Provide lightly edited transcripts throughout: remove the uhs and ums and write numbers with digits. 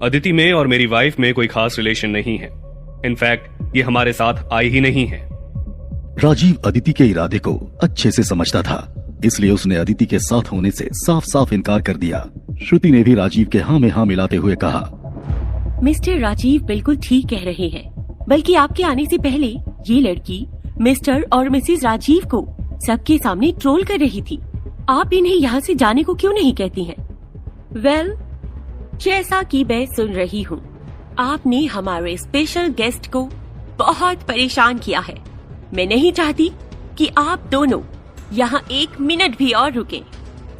अदिति में और मेरी वाइफ में कोई खास रिलेशन नहीं है। इनफैक्ट ये हमारे साथ आई ही नहीं है। राजीव अदिति के इरादे को अच्छे से समझता था, इसलिए उसने अदिति के साथ होने से साफ साफ इनकार कर दिया। श्रुति ने भी राजीव के हाँ में हाँ मिलाते हुए कहा, मिस्टर राजीव बिल्कुल ठीक कह रहे हैं, बल्कि आपके आने से पहले ये लड़की मिस्टर और मिसेस राजीव को सबके सामने ट्रोल कर रही थी। आप इन्हें यहाँ से जाने को क्यों नहीं कहती हैं? वेल, जैसा कि मैं सुन रही हूँ, आपने हमारे स्पेशल गेस्ट को बहुत परेशान किया है। मैं नहीं चाहती कि आप दोनों यहाँ एक मिनट भी और रुकें।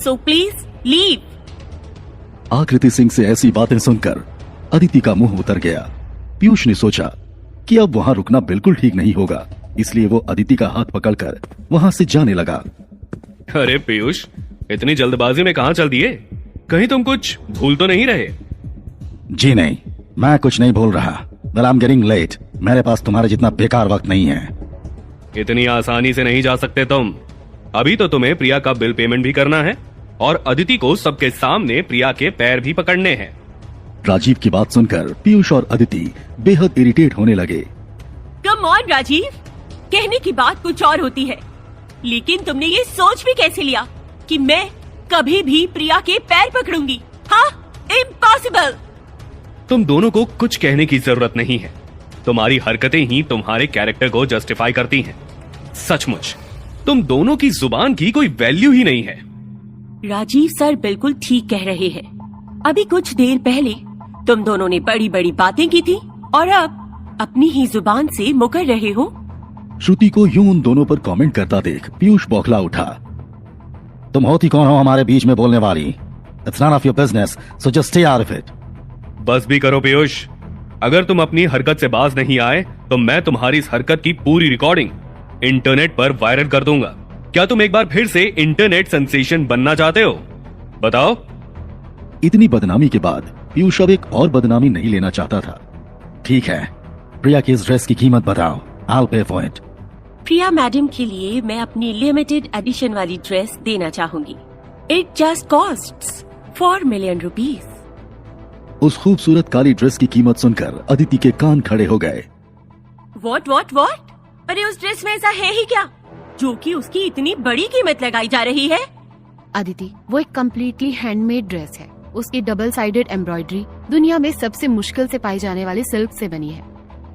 So please leave. आकृति सिंह से ऐसी बातें सुनकर अदिति का मुंह उतर गया। पीयूष ने सोचा कि अब वहाँ रुकना बिल्कुल ठीक नहीं होगा, इसलिए वो अदिति का हाथ पकड़कर वहाँ से जाने लगा। अरे पीयूष, इतनी जल्दबाजी में कहाँ चल दिए? कहीं तुम कुछ भूल तो नहीं रहे? जी नहीं, मैं कुछ नहीं भूल रहा। Well, I'm getting late. मेरे पास तुम्हारे जितना बेकार वक्त नहीं है। इतनी आसानी से नहीं जा सकते तुम। अभी तो तुम्हें प्रिया का बिल पेमेंट भी करना है और अदिति को सबके सामने प्रिया के पैर भी पकड़ने हैं। राजीव की बात सुनकर पीयूष और अदिति बेहद इरिटेट होने लगे। कम ऑन राजीव, कहने की बात कुछ और होती है, लेकिन तुमने ये सोच भी कैसे लिया कि मैं कभी भी प्रिया के पैर पकड़ूंगी? हाँ, इम्पॉसिबल। तुम दोनों को कुछ कहने की जरूरत नहीं है। तुम्हारी हरकतें ही तुम्हारे कैरेक्टर को जस्टिफाई करती हैं। सचमुच तुम दोनों की जुबान की कोई वैल्यू ही नहीं है। राजीव सर बिल्कुल ठीक कह रहे हैं। अभी कुछ देर पहले तुम दोनों ने बड़ी बड़ी बातें की थी और अब अपनी ही जुबान से मुकर रहे हो। श्रुति को यूं उन दोनों पर कमेंट करता देख पीयूष बौखला उठा। तुम होती कौन हो हमारे बीच में बोलने वाली? It's none of your business, so just stay out of it. बस भी करो पीयूष। अगर तुम अपनी हरकत से बाज नहीं आए तो मैं तुम्हारी इस हरकत की पूरी रिकॉर्डिंग इंटरनेट पर वायरल कर दूंगा। क्या तुम एक बार फिर से इंटरनेट सेंसेशन बनना चाहते हो? बताओ। इतनी बदनामी के बाद पीयूष अब एक और बदनामी नहीं लेना चाहता था। ठीक है, प्रिया की इस ड्रेस की कीमत बताओ। I'll pay for it. Priya madam के लिए मैं अपनी लिमिटेड एडिशन वाली ड्रेस देना चाहूंगी। It just costs 4 million rupees. उस खूबसूरत काली ड्रेस की कीमत सुनकर अदिति के कान खड़े हो गए। What? अरे उस ड्रेस में ऐसा है ही क्या जो कि उसकी इतनी बड़ी कीमत लगाई जा रही है? अदिति, वो एक कम्प्लीटली हैंडमेड ड्रेस है। उसकी डबल साइडेड एम्ब्रॉयडरी दुनिया में सबसे मुश्किल से पाई जाने वाले सिल्क से बनी है।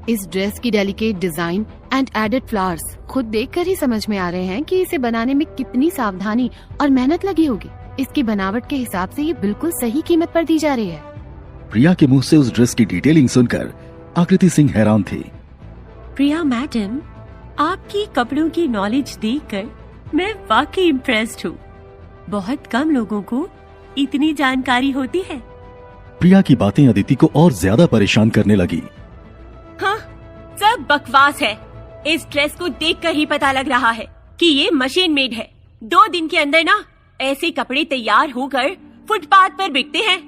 इस ड्रेस की delicate design and added flowers खुद देखकर ही समझ में आ रहे हैं कि इसे बनाने में कितनी सावधानी और मेहनत लगी होगी। इसकी बनावट के हिसाब से ये बिल्कुल सही कीमत पर दी जा रही है। प्रिया के मुंह से उस ड्रेस की डिटेलिंग सुनकर आकृति सिंह हैरान थी। प्रिया मैडम, आपकी कपड़ों की नॉलेज देखकर मैं वाकई इम्प्रेस्ड हूँ। बहुत कम लोगों को इतनी जानकारी होती है। प्रिया की बातें अदिति को और ज्यादा परेशान करने लगी। हाँ, सब बकवास है। इस ड्रेस को देखकर ही पता लग रहा है कि ये मशीन मेड है। 2 दिन के अंदर ना ऐसे कपड़े तैयार होकर फुटपाथ पर बिकते हैं।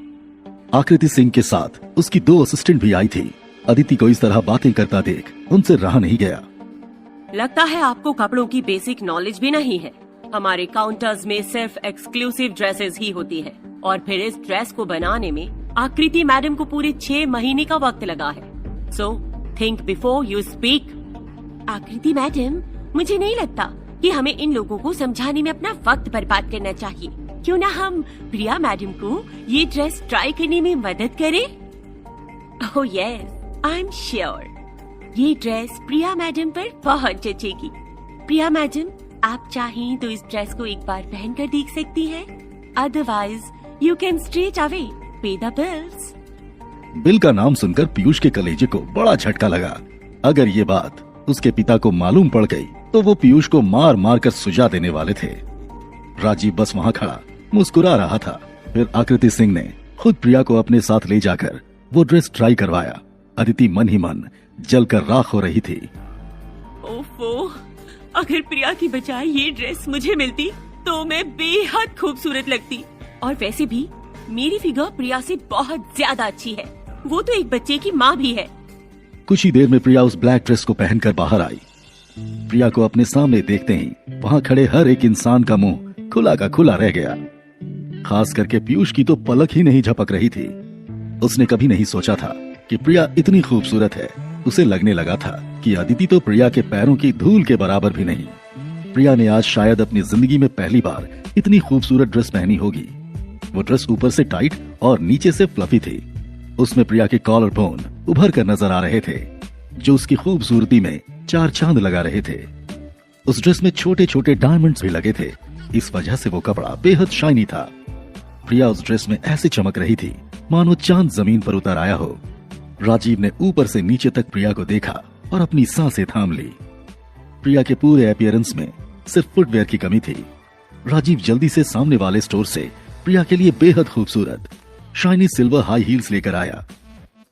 आकृति सिंह के साथ उसकी 2 असिस्टेंट भी आई थी। अदिति को इस तरह बातें करता देख उनसे रहा नहीं गया। लगता है आपको कपड़ों की बेसिक नॉलेज भी नहीं है। हमारे काउंटर्स में सिर्फ एक्सक्लूसिव ड्रेसेस ही होती है और फिर इस ड्रेस को बनाने में आकृति मैडम को पूरे 6 महीने का वक्त लगा है। So think before you speak. आकृति मैडम, मुझे नहीं लगता कि हमें इन लोगों को समझाने में अपना वक्त बर्बाद करना चाहिए। क्यों ना हम प्रिया मैडम को ये ड्रेस ट्राई करने में मदद करें? Oh yes, I am sure ये ड्रेस प्रिया मैडम पर बहुत जचेगी। प्रिया मैडम, आप चाहें तो इस ड्रेस को एक बार पहनकर देख सकती हैं। Otherwise you can straight away पे द बिल्स। बिल का नाम सुनकर पीयूष के कलेजे को बड़ा झटका लगा। अगर ये बात उसके पिता को मालूम पड़ गई तो वो पीयूष को मार मार कर सुझा देने वाले थे। राजीव बस वहाँ खड़ा मुस्कुरा रहा था। फिर आकृति सिंह ने खुद प्रिया को अपने साथ ले जाकर वो ड्रेस ट्राई करवाया। अदिति मन ही मन जलकर राख हो रही थी। ओफो, अगर प्रिया की बजाय ये ड्रेस मुझे मिलती तो मैं बेहद खूबसूरत लगती। और वैसे भी मेरी फिगर प्रिया से बहुत ज्यादा अच्छी है। वो तो एक बच्चे की माँ भी है। कुछ ही देर में प्रिया उस ब्लैक ड्रेस को पहनकर बाहर आई। प्रिया को अपने सामने देखते ही वहाँ खड़े हर एक इंसान का मुंह खुला का खुला रह गया। खास करके पीयूष की तो पलक ही नहीं झपक रही थी। उसने कभी नहीं सोचा था कि प्रिया इतनी खूबसूरत है। उसे लगने लगा था कि अदिति तो प्रिया के पैरों की धूल के बराबर भी नहीं। प्रिया ने आज शायद अपनी जिंदगी में पहली बार इतनी खूबसूरत ड्रेस पहनी होगी। वो ड्रेस ऊपर से टाइट और नीचे से फ्लफी थी। उसमें प्रिया के कॉलर बोन उभर कर नजर आ रहे थे, जो उसकी खूबसूरती में चार चांद लगा रहे थे। उस ड्रेस में छोटे छोटे डायमंड्स भी लगे थे। इस वजह से वो कपड़ा बेहद शाइनी था। प्रिया उस ड्रेस में ऐसे चमक रही थी मानो चांद जमीन पर उतर आया हो। राजीव ने ऊपर से नीचे तक प्रिया को देखा और अपनी सांसें थाम ली। प्रिया के पूरे अपीयरेंस में सिर्फ फुटवेयर की कमी थी। राजीव जल्दी से सामने वाले स्टोर से प्रिया के लिए बेहद खूबसूरत शाइनी सिल्वर हाई हील्स लेकर आया।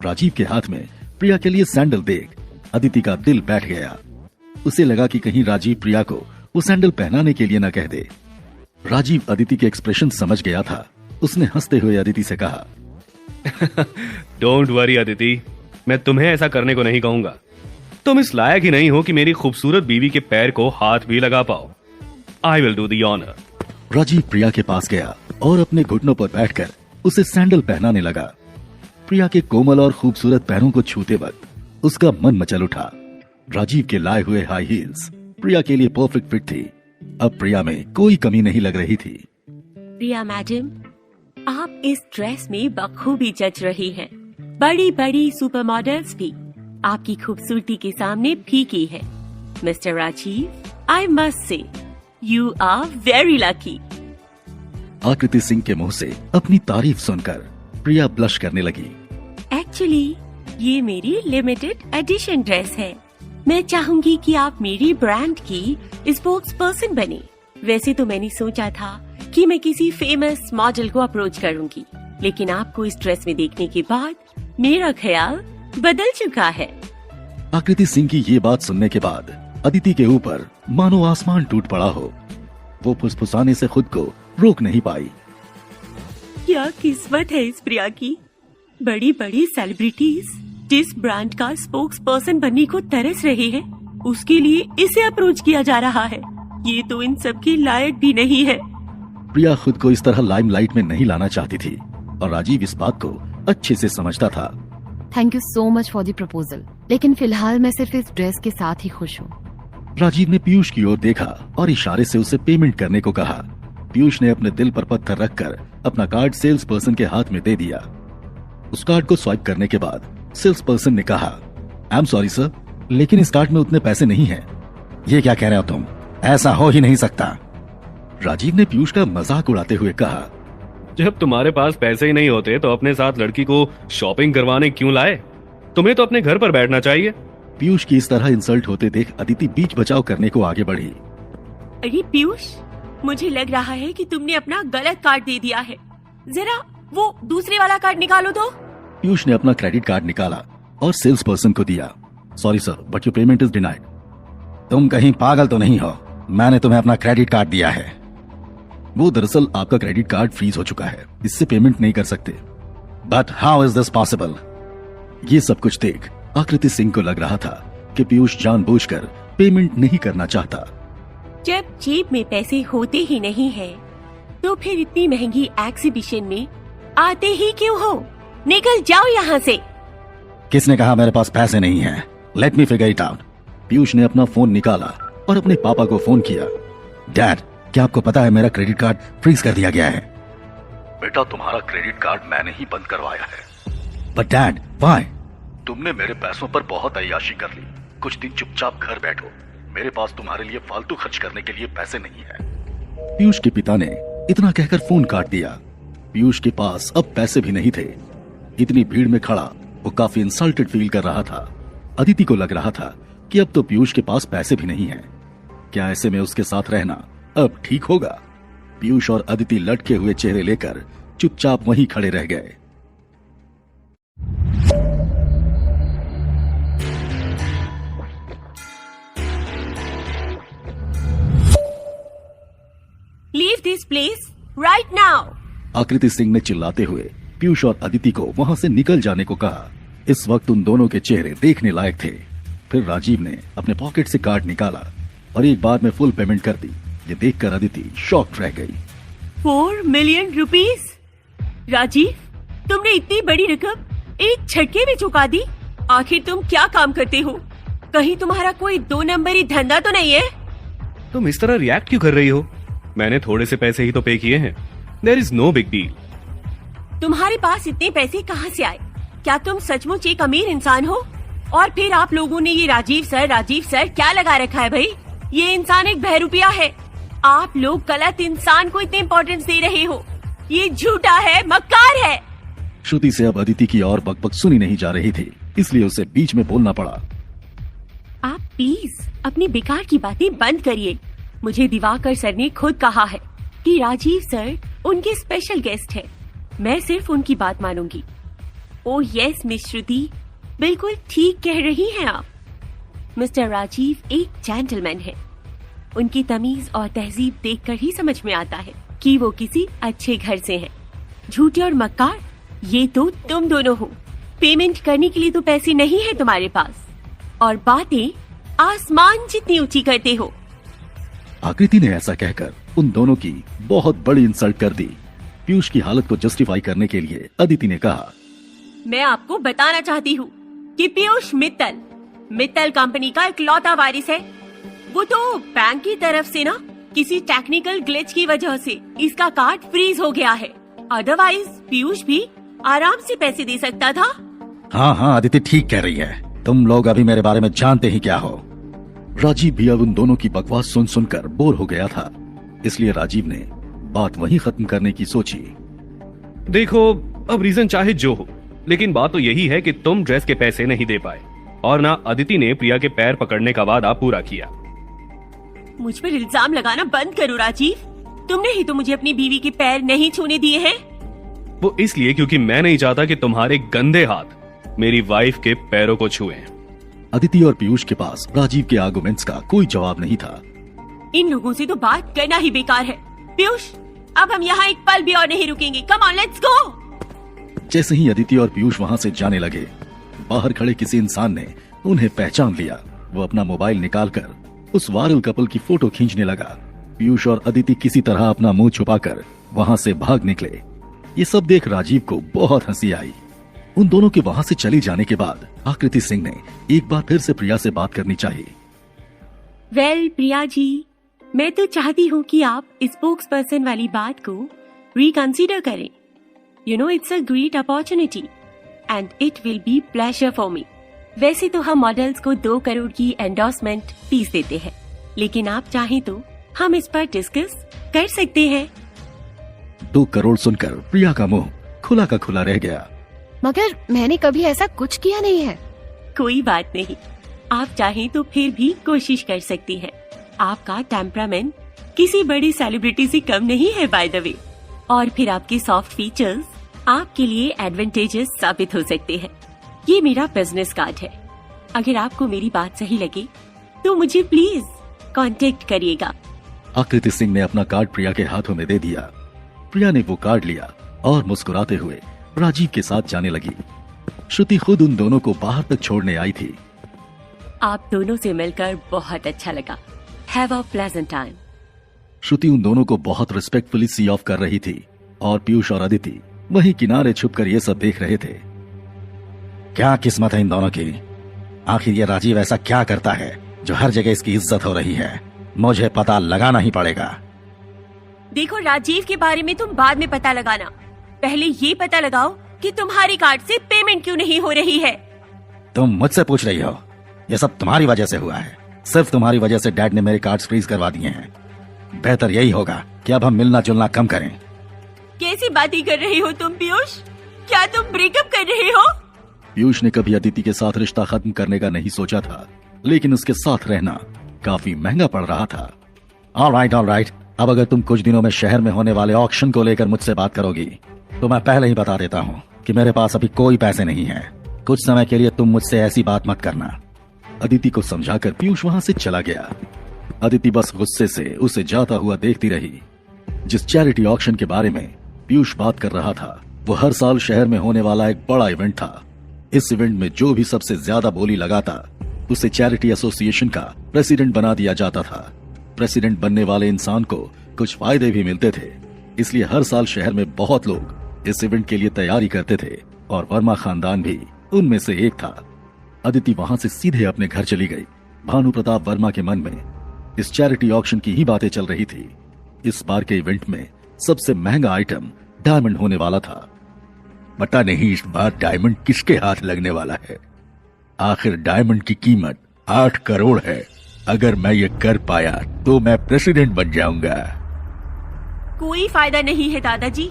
राजीव के हाथ में प्रिया के लिए सैंडल देख अदिति का दिल बैठ गया। उसे लगा कि कहीं राजीव प्रिया को वो सैंडल पहनाने के लिए न कह दे। राजीव अदिति के एक्सप्रेशन समझ गया था। उसने हंसते हुए अदिति से कहा, डोंट वरी अदिति, मैं तुम्हें ऐसा करने को नहीं कहूंगा। तुम इस लायक ही नहीं हो कि मेरी खूबसूरत बीवी के पैर को हाथ भी लगा पाओ। I will do the honour. Rajeev Priya के पास गया और अपने घुटनों पर बैठकर उसे सैंडल पहनाने लगा। प्रिया के कोमल और खूबसूरत पैरों को छूते वक्त उसका मन मचल उठा। राजीव के लाए हुए हाई हील्स प्रिया के लिए परफेक्ट फिट थी। अब प्रिया में कोई कमी नहीं लग रही थी। प्रिया मैडम, आप इस ड्रेस में बखूबी जच रही हैं। बड़ी बड़ी सुपर मॉडल्स भी आपकी खूबसूरती के सामने फीकी है। Mister Rajiv, I must say you are very lucky. Aakriti Singh के मुंह से अपनी तारीफ सुनकर प्रिया ब्लश करने लगी। एक्चुअली ये मेरी लिमिटेड एडिशन ड्रेस है। मैं चाहूंगी कि आप मेरी ब्रांड की स्पोक्स पर्सन बने। वैसे तो मैंने सोचा था कि मैं किसी फेमस मॉडल को अप्रोच करूंगी, लेकिन आपको इस ड्रेस में देखने के बाद मेरा ख्याल बदल चुका है। आकृति सिंह की ये बात सुनने के बाद अदिति के ऊपर मानो आसमान टूट पड़ा हो। वो फुसफुसाने से खुद को रोक नहीं पाई। क्या किस्मत है इस प्रिया की। बड़ी बड़ी सेलिब्रिटीज जिस ब्रांड का स्पोक्स पर्सन बनने को तरस रहे हैं, उसके लिए इसे अप्रोच किया जा रहा है। ये तो इन सब के लायक भी नहीं है। प्रिया खुद को इस तरह लाइमलाइट में नहीं लाना चाहती थी और राजीव इस बात को अच्छे से समझता था। Thank you so much for the proposal, लेकिन फिलहाल मैं सिर्फ इस ड्रेस के साथ ही खुश हूँ। राजीव ने पीयूष की ओर देखा और इशारे से उसे पेमेंट करने को कहा। पीयूष ने अपने दिल पर पत्थर रखकर अपना कार्ड सेल्स पर्सन के हाथ में दे दिया। उस कार्ड को स्वाइप करने के बाद सेल्स पर्सन ने कहा, आई एम सॉरी सर, लेकिन इस कार्ड में उतने पैसे नहीं हैं। ये क्या कह रहे हो तुम? ऐसा हो ही नहीं सकता। राजीव ने पीयूष का मजाक उड़ाते हुए कहा, जब तुम्हारे पास पैसे ही नहीं होते तो अपने साथ लड़की को शॉपिंग करवाने क्यों लाए? तुम्हें तो अपने घर पर बैठना चाहिए। पीयूष की इस तरह इंसल्ट होते देख अदिति बीच बचाव करने को आगे बढ़ी। अरे पीयूष, मुझे लग रहा है कि तुमने अपना गलत कार्ड दे दिया है। जरा वो दूसरे वाला कार्ड निकालो तो। पीयूष ने अपना क्रेडिट कार्ड निकाला और सेल्स पर्सन को दिया। Sorry sir, but your payment is denied. तुम कहीं पागल तो नहीं हो? मैंने तुम्हें अपना क्रेडिट कार्ड दिया है। वो दरअसल आपका क्रेडिट कार्ड फ्रीज हो चुका है, इससे पेमेंट नहीं कर सकते। But how is this possible? ये सब कुछ देख आकृति सिंह को लग रहा था कि पीयूष जानबूझकर पेमेंट नहीं करना चाहता। जब जेब में पैसे होते ही नहीं है, तो फिर इतनी महंगी एग्जीबिशन में आते ही क्यों हो? निकल जाओ यहाँ से। किसने कहा मेरे पास पैसे नहीं हैं? Let me figure it out. Piyush ने अपना फोन निकाला और अपने पापा को फोन किया। डैड, क्या आपको पता है मेरा क्रेडिट कार्ड फ्रीज कर दिया गया है? बेटा, तुम्हारा क्रेडिट कार्ड मैंने ही बंद करवाया है। But dad, why? तुमने मेरे पैसों पर बहुत अय्याशी कर ली। कुछ दिन चुपचाप घर बैठो। मेरे पास तुम्हारे लिए फालतू खर्च करने के लिए पैसे नहीं है। पीयूष के पिता ने इतना कहकर फोन काट दिया। पीयूष के पास अब पैसे भी नहीं थे। इतनी भीड़ में खड़ा वो काफी इंसल्टेड फील कर रहा था। अदिति को लग रहा था कि अब तो पीयूष के पास पैसे भी नहीं हैं। क्या ऐसे में उसके साथ रहना अब ठीक होगा? पीयूष और अदिति लटके हुए चेहरे लेकर चुपचाप वहीं खड़े रह गए। Leave this place right now. आकृति सिंह ने चिल्लाते हुए पीयूष और अदिति को वहां से निकल जाने को कहा। इस वक्त उन दोनों के चेहरे देखने लायक थे। फिर राजीव ने अपने पॉकेट से कार्ड निकाला और एक बार में फुल पेमेंट कर दी। ये देखकर अदिति शॉक्ड रह गई। 4 मिलियन रुपीस? राजीव, तुमने इतनी बड़ी रकम एक झटके में चुका दी। आखिर तुम क्या काम करते हो? कहीं तुम्हारा कोई 2 नंबरी धंधा तो नहीं है? तुम इस तरह रिएक्ट क्यों कर रही हो? मैंने थोड़े से पैसे ही तो पे किए हैं। There is no big deal. तुम्हारे पास इतने पैसे कहाँ से आए? क्या तुम सचमुच एक अमीर इंसान हो? और फिर आप लोगों ने ये राजीव सर क्या लगा रखा है भाई? ये इंसान एक बहरूपिया है। आप लोग गलत इंसान को इतनी इम्पोर्टेंस दे रहे हो। ये झूठा है, मक्कार है। श्रुति से अब अदिति की और बकबक सुनी नहीं जा रही थी, इसलिए उसे बीच में बोलना पड़ा। आप प्लीज अपनी बेकार की बातें बंद करिए। मुझे दिवाकर सर ने खुद कहा है कि राजीव सर उनके स्पेशल गेस्ट हैं। मैं सिर्फ उनकी बात मानूंगी। ओह यस मिस श्रुति, बिल्कुल ठीक कह रही हैं आप। मिस्टर राजीव एक जेंटलमैन है। उनकी तमीज और तहजीब देखकर ही समझ में आता है कि वो किसी अच्छे घर से हैं। झूठे और मक्कार ये तो तुम दोनों हो। पेमेंट करने के लिए तो पैसे नहीं है तुम्हारे पास, और बातें आसमान जितनी ऊंची करते हो। आकृति ने ऐसा कहकर उन दोनों की बहुत बड़ी इंसल्ट कर दी। पीयूष की हालत को जस्टिफाई करने के लिए अदिति ने कहा, मैं आपको बताना चाहती हूँ कि पीयूष मित्तल कंपनी का इकलौता वारिस है। वो तो बैंक की तरफ से ना किसी टेक्निकल ग्लिच की वजह से इसका कार्ड फ्रीज हो गया है। अदरवाइज पीयूष भी आराम से पैसे दे सकता था। हाँ अदिति ठीक कह रही है। तुम लोग अभी मेरे बारे में जानते ही क्या हो। राजीव भी अब उन दोनों की बकवास सुन सुनकर बोर हो गया था, इसलिए राजीव ने बात वहीं खत्म करने की सोची। देखो, अब रीजन चाहे जो हो, लेकिन बात तो यही है कि तुम ड्रेस के पैसे नहीं दे पाए और ना अदिति ने प्रिया के पैर पकड़ने का वादा पूरा किया। मुझ पर इल्जाम लगाना बंद करो राजीव। तुमने ही तो मुझे अपनी बीवी के पैर नहीं छूने दिए हैं। वो इसलिए क्योंकि मैं नहीं चाहता कि तुम्हारे गंदे हाथ मेरी वाइफ के पैरों को छुएं। अदिति और पीयूष के पास राजीव के आर्गुमेंट्स का कोई जवाब नहीं था। इन लोगों से तो बात करना ही बेकार है। पीयूष, अब हम यहाँ एक पल भी और नहीं रुकेंगे। Come on, let's go. जैसे ही अदिति और पीयूष वहाँ से जाने लगे, बाहर खड़े किसी इंसान ने उन्हें पहचान लिया। वो अपना मोबाइल निकालकर उस वायरल कपल की फोटो खींचने लगा। पीयूष और अदिति किसी तरह अपना मुंह छुपाकर वहाँ से भाग निकले। ये सब देख राजीव को बहुत हंसी आई। उन दोनों के वहाँ से चले जाने के बाद आकृति सिंह ने एक बार फिर से प्रिया से बात करनी चाहिए। वेल प्रिया जी, मैं तो चाहती हूँ कि आप स्पोक्स पर्सन वाली बात को रिकंसीडर करें। You know it's a great opportunity and it will be pleasure for me. वैसे तो हम मॉडल्स को 2 करोड़ की एंडोर्समेंट फीस देते हैं, लेकिन आप चाहें तो हम इस पर डिस्कस कर सकते हैं। 2 करोड़ सुनकर प्रिया का मुंह खुला का खुला रह गया। मगर मैंने कभी ऐसा कुछ किया नहीं है। कोई बात नहीं, आप चाहें तो फिर भी कोशिश कर सकती हैं। आपका टेम्परामेंट किसी बड़ी सेलिब्रिटी से कम नहीं है बाय द वे, और फिर आपके सॉफ्ट फीचर्स आपके लिए एडवांटेजेस साबित हो सकते हैं। ये मेरा बिजनेस कार्ड है। अगर आपको मेरी बात सही लगे तो मुझे प्लीज कांटेक्ट करिएगा। आकृति सिंह ने अपना कार्ड प्रिया के हाथों में दे दिया। प्रिया ने वो कार्ड लिया और मुस्कुराते हुए राजीव के साथ जाने लगी। श्रुति खुद उन दोनों को बाहर तक छोड़ने आई थी। आप दोनों से मिलकर बहुत अच्छा लगा। Have a pleasant time. Shruti उन दोनों को बहुत रिस्पेक्टफुली सी ऑफ कर रही थी और पीयूष और अदिति वहीं किनारे छुपकर ये सब देख रहे थे। क्या किस्मत है इन दोनों की। आखिर ये राजीव ऐसा क्या करता है जो हर जगह इसकी इज्जत हो रही है। मुझे पता लगाना ही पड़ेगा। देखो, राजीव के बारे में तुम बाद में पता लगाना। पहले ये पता लगाओ कि तुम्हारी कार्ड से पेमेंट क्यों नहीं हो रही है। तुम मुझसे पूछ रही हो? ये सब तुम्हारी वजह से हुआ है। सिर्फ तुम्हारी वजह से डैड ने मेरे कार्ड्स फ्रीज करवा दिए हैं। बेहतर यही होगा कि अब हम मिलना जुलना कम करें। कैसी बातें कर रही हो तुम पीयूष? क्या तुम ब्रेकअप कर रहे हो? पीयूष ने कभी अदिति के साथ रिश्ता खत्म करने का नहीं सोचा था, लेकिन उसके साथ रहना काफी महंगा पड़ रहा था। ऑलराइट, अब अगर तुम कुछ दिनों में शहर में होने वाले ऑक्शन को लेकर मुझसे बात करोगी तो मैं पहले ही बता देता हूँ कि मेरे पास अभी कोई पैसे नहीं है। कुछ समय के लिए तुम मुझसे ऐसी बात मत करना। अदिति को समझाकर पीयूष वहाँ से चला गया। अदिति बस गुस्से से उसे जाता हुआ देखती रही। जिस चैरिटी ऑक्शन के बारे में पीयूष बात कर रहा था वो हर साल शहर में होने वाला एक बड़ा इवेंट था। इस इवेंट में जो भी सबसे ज्यादा बोली लगाता उसे चैरिटी एसोसिएशन का प्रेसिडेंट बना दिया जाता था। प्रेसिडेंट बनने वाले इंसान को कुछ फायदे भी मिलते थे, इसलिए हर साल शहर में बहुत लोग इस इवेंट के लिए तैयारी करते थे और वर्मा खानदान भी उनमें से एक था। अदिति वहां से सीधे अपने घर चली गई। भानु प्रताप वर्मा के मन में इस चैरिटी ऑक्शन की ही बातें चल रही थी। इस बार के इवेंट में सबसे महंगा आइटम डायमंड होने वाला था। पता नहीं इस बार डायमंड किसके हाथ लगने वाला है। आखिर डायमंड की कीमत 8 करोड़ है। अगर मैं ये कर पाया तो मैं प्रेसिडेंट बन जाऊंगा। कोई फायदा नहीं है दादाजी।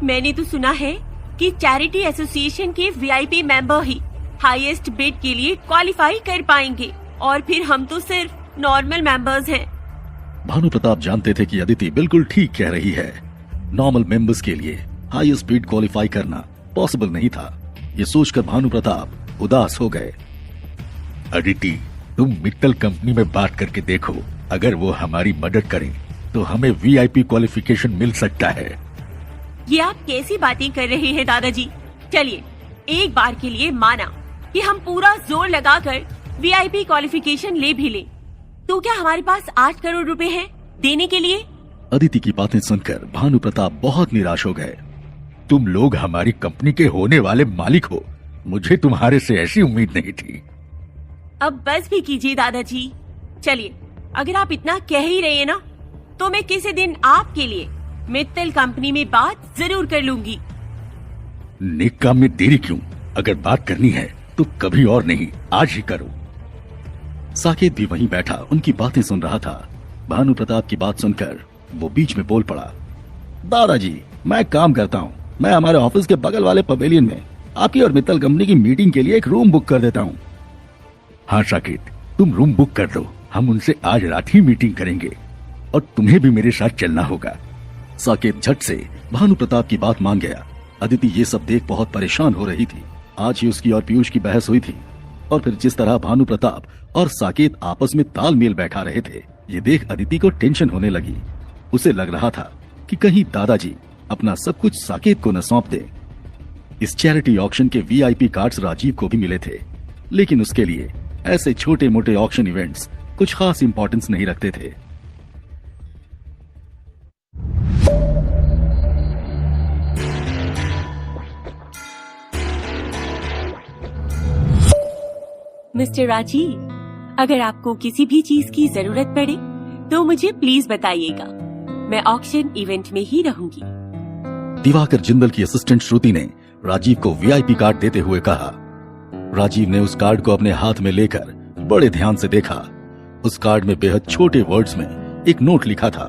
मैंने तो सुना है कि चैरिटी एसोसिएशन के वीआईपी मेंबर ही हाईएस्ट बिड के लिए क्वालिफाई कर पाएंगे और फिर हम तो सिर्फ नॉर्मल मेंबर्स हैं। भानु प्रताप जानते थे कि अदिति बिल्कुल ठीक कह रही है। नॉर्मल मेंबर्स के लिए हाईएस्ट बिड क्वालिफाई करना पॉसिबल नहीं था। ये सोचकर भानु प्रताप उदास हो गए। अदिति, तुम मित्तल कंपनी में बात करके देखो। अगर वो हमारी मदद करें तो हमें वीआईपी क्वालिफिकेशन मिल सकता है। ये आप कैसी बातें कर रहे हैं दादाजी? चलिए एक बार के लिए माना कि हम पूरा जोर लगाकर वीआईपी क्वालिफिकेशन ले भी लें, तो क्या हमारे पास 8 करोड़ रुपए हैं देने के लिए? अदिति की बातें सुनकर भानु प्रताप बहुत निराश हो गए। तुम लोग हमारी कंपनी के होने वाले मालिक हो। मुझे तुम्हारे से ऐसी उम्मीद नहीं थी। अब बस भी कीजिए दादाजी। चलिए, अगर आप इतना कह ही रहे हैं ना, तो मैं किसी दिन आपके लिए मित्तल कंपनी में बात जरूर कर लूंगी। नेक काम में देरी क्यों? अगर बात करनी है तो कभी और नहीं, आज ही करो। साकेत भी वहीं बैठा उनकी बातें सुन रहा था। भानु प्रताप की बात सुनकर वो बीच में बोल पड़ा। दादाजी, मैं काम करता हूँ। मैं हमारे ऑफिस के बगल वाले पवेलियन में आपकी और मित्तल कंपनी की मीटिंग के लिए एक रूम बुक कर देता हूँ। हाँ साकेत, तुम रूम बुक कर दो। हम उनसे आज रात ही मीटिंग करेंगे और तुम्हें भी मेरे साथ चलना होगा। साकेत झट से भानु प्रताप की बात मान गया। अदिति ये सब देख बहुत परेशान हो रही थी। आज ही उसकी और पीयूष की बहस हुई थी और फिर जिस तरह भानु प्रताप और साकेत आपस में तालमेल बैठा रहे थे, ये देख अदिति को टेंशन होने लगी। उसे लग रहा था कि कहीं दादाजी अपना सब कुछ साकेत को न सौंप दे। इस चैरिटी ऑक्शन के वीआईपी कार्ड्स राजीव को भी मिले थे, लेकिन उसके लिए ऐसे छोटे मोटे ऑक्शन इवेंट्स कुछ खास इंपॉर्टेंस नहीं रखते थे। मिस्टर राजीव, अगर आपको किसी भी चीज की जरूरत पड़े तो मुझे प्लीज बताइएगा। मैं ऑक्शन इवेंट में ही रहूंगी। दिवाकर जिंदल की असिस्टेंट श्रुति ने राजीव को वीआईपी कार्ड देते हुए कहा। राजीव ने उस कार्ड को अपने हाथ में लेकर बड़े ध्यान से देखा। उस कार्ड में बेहद छोटे वर्ड्स में एक नोट लिखा था।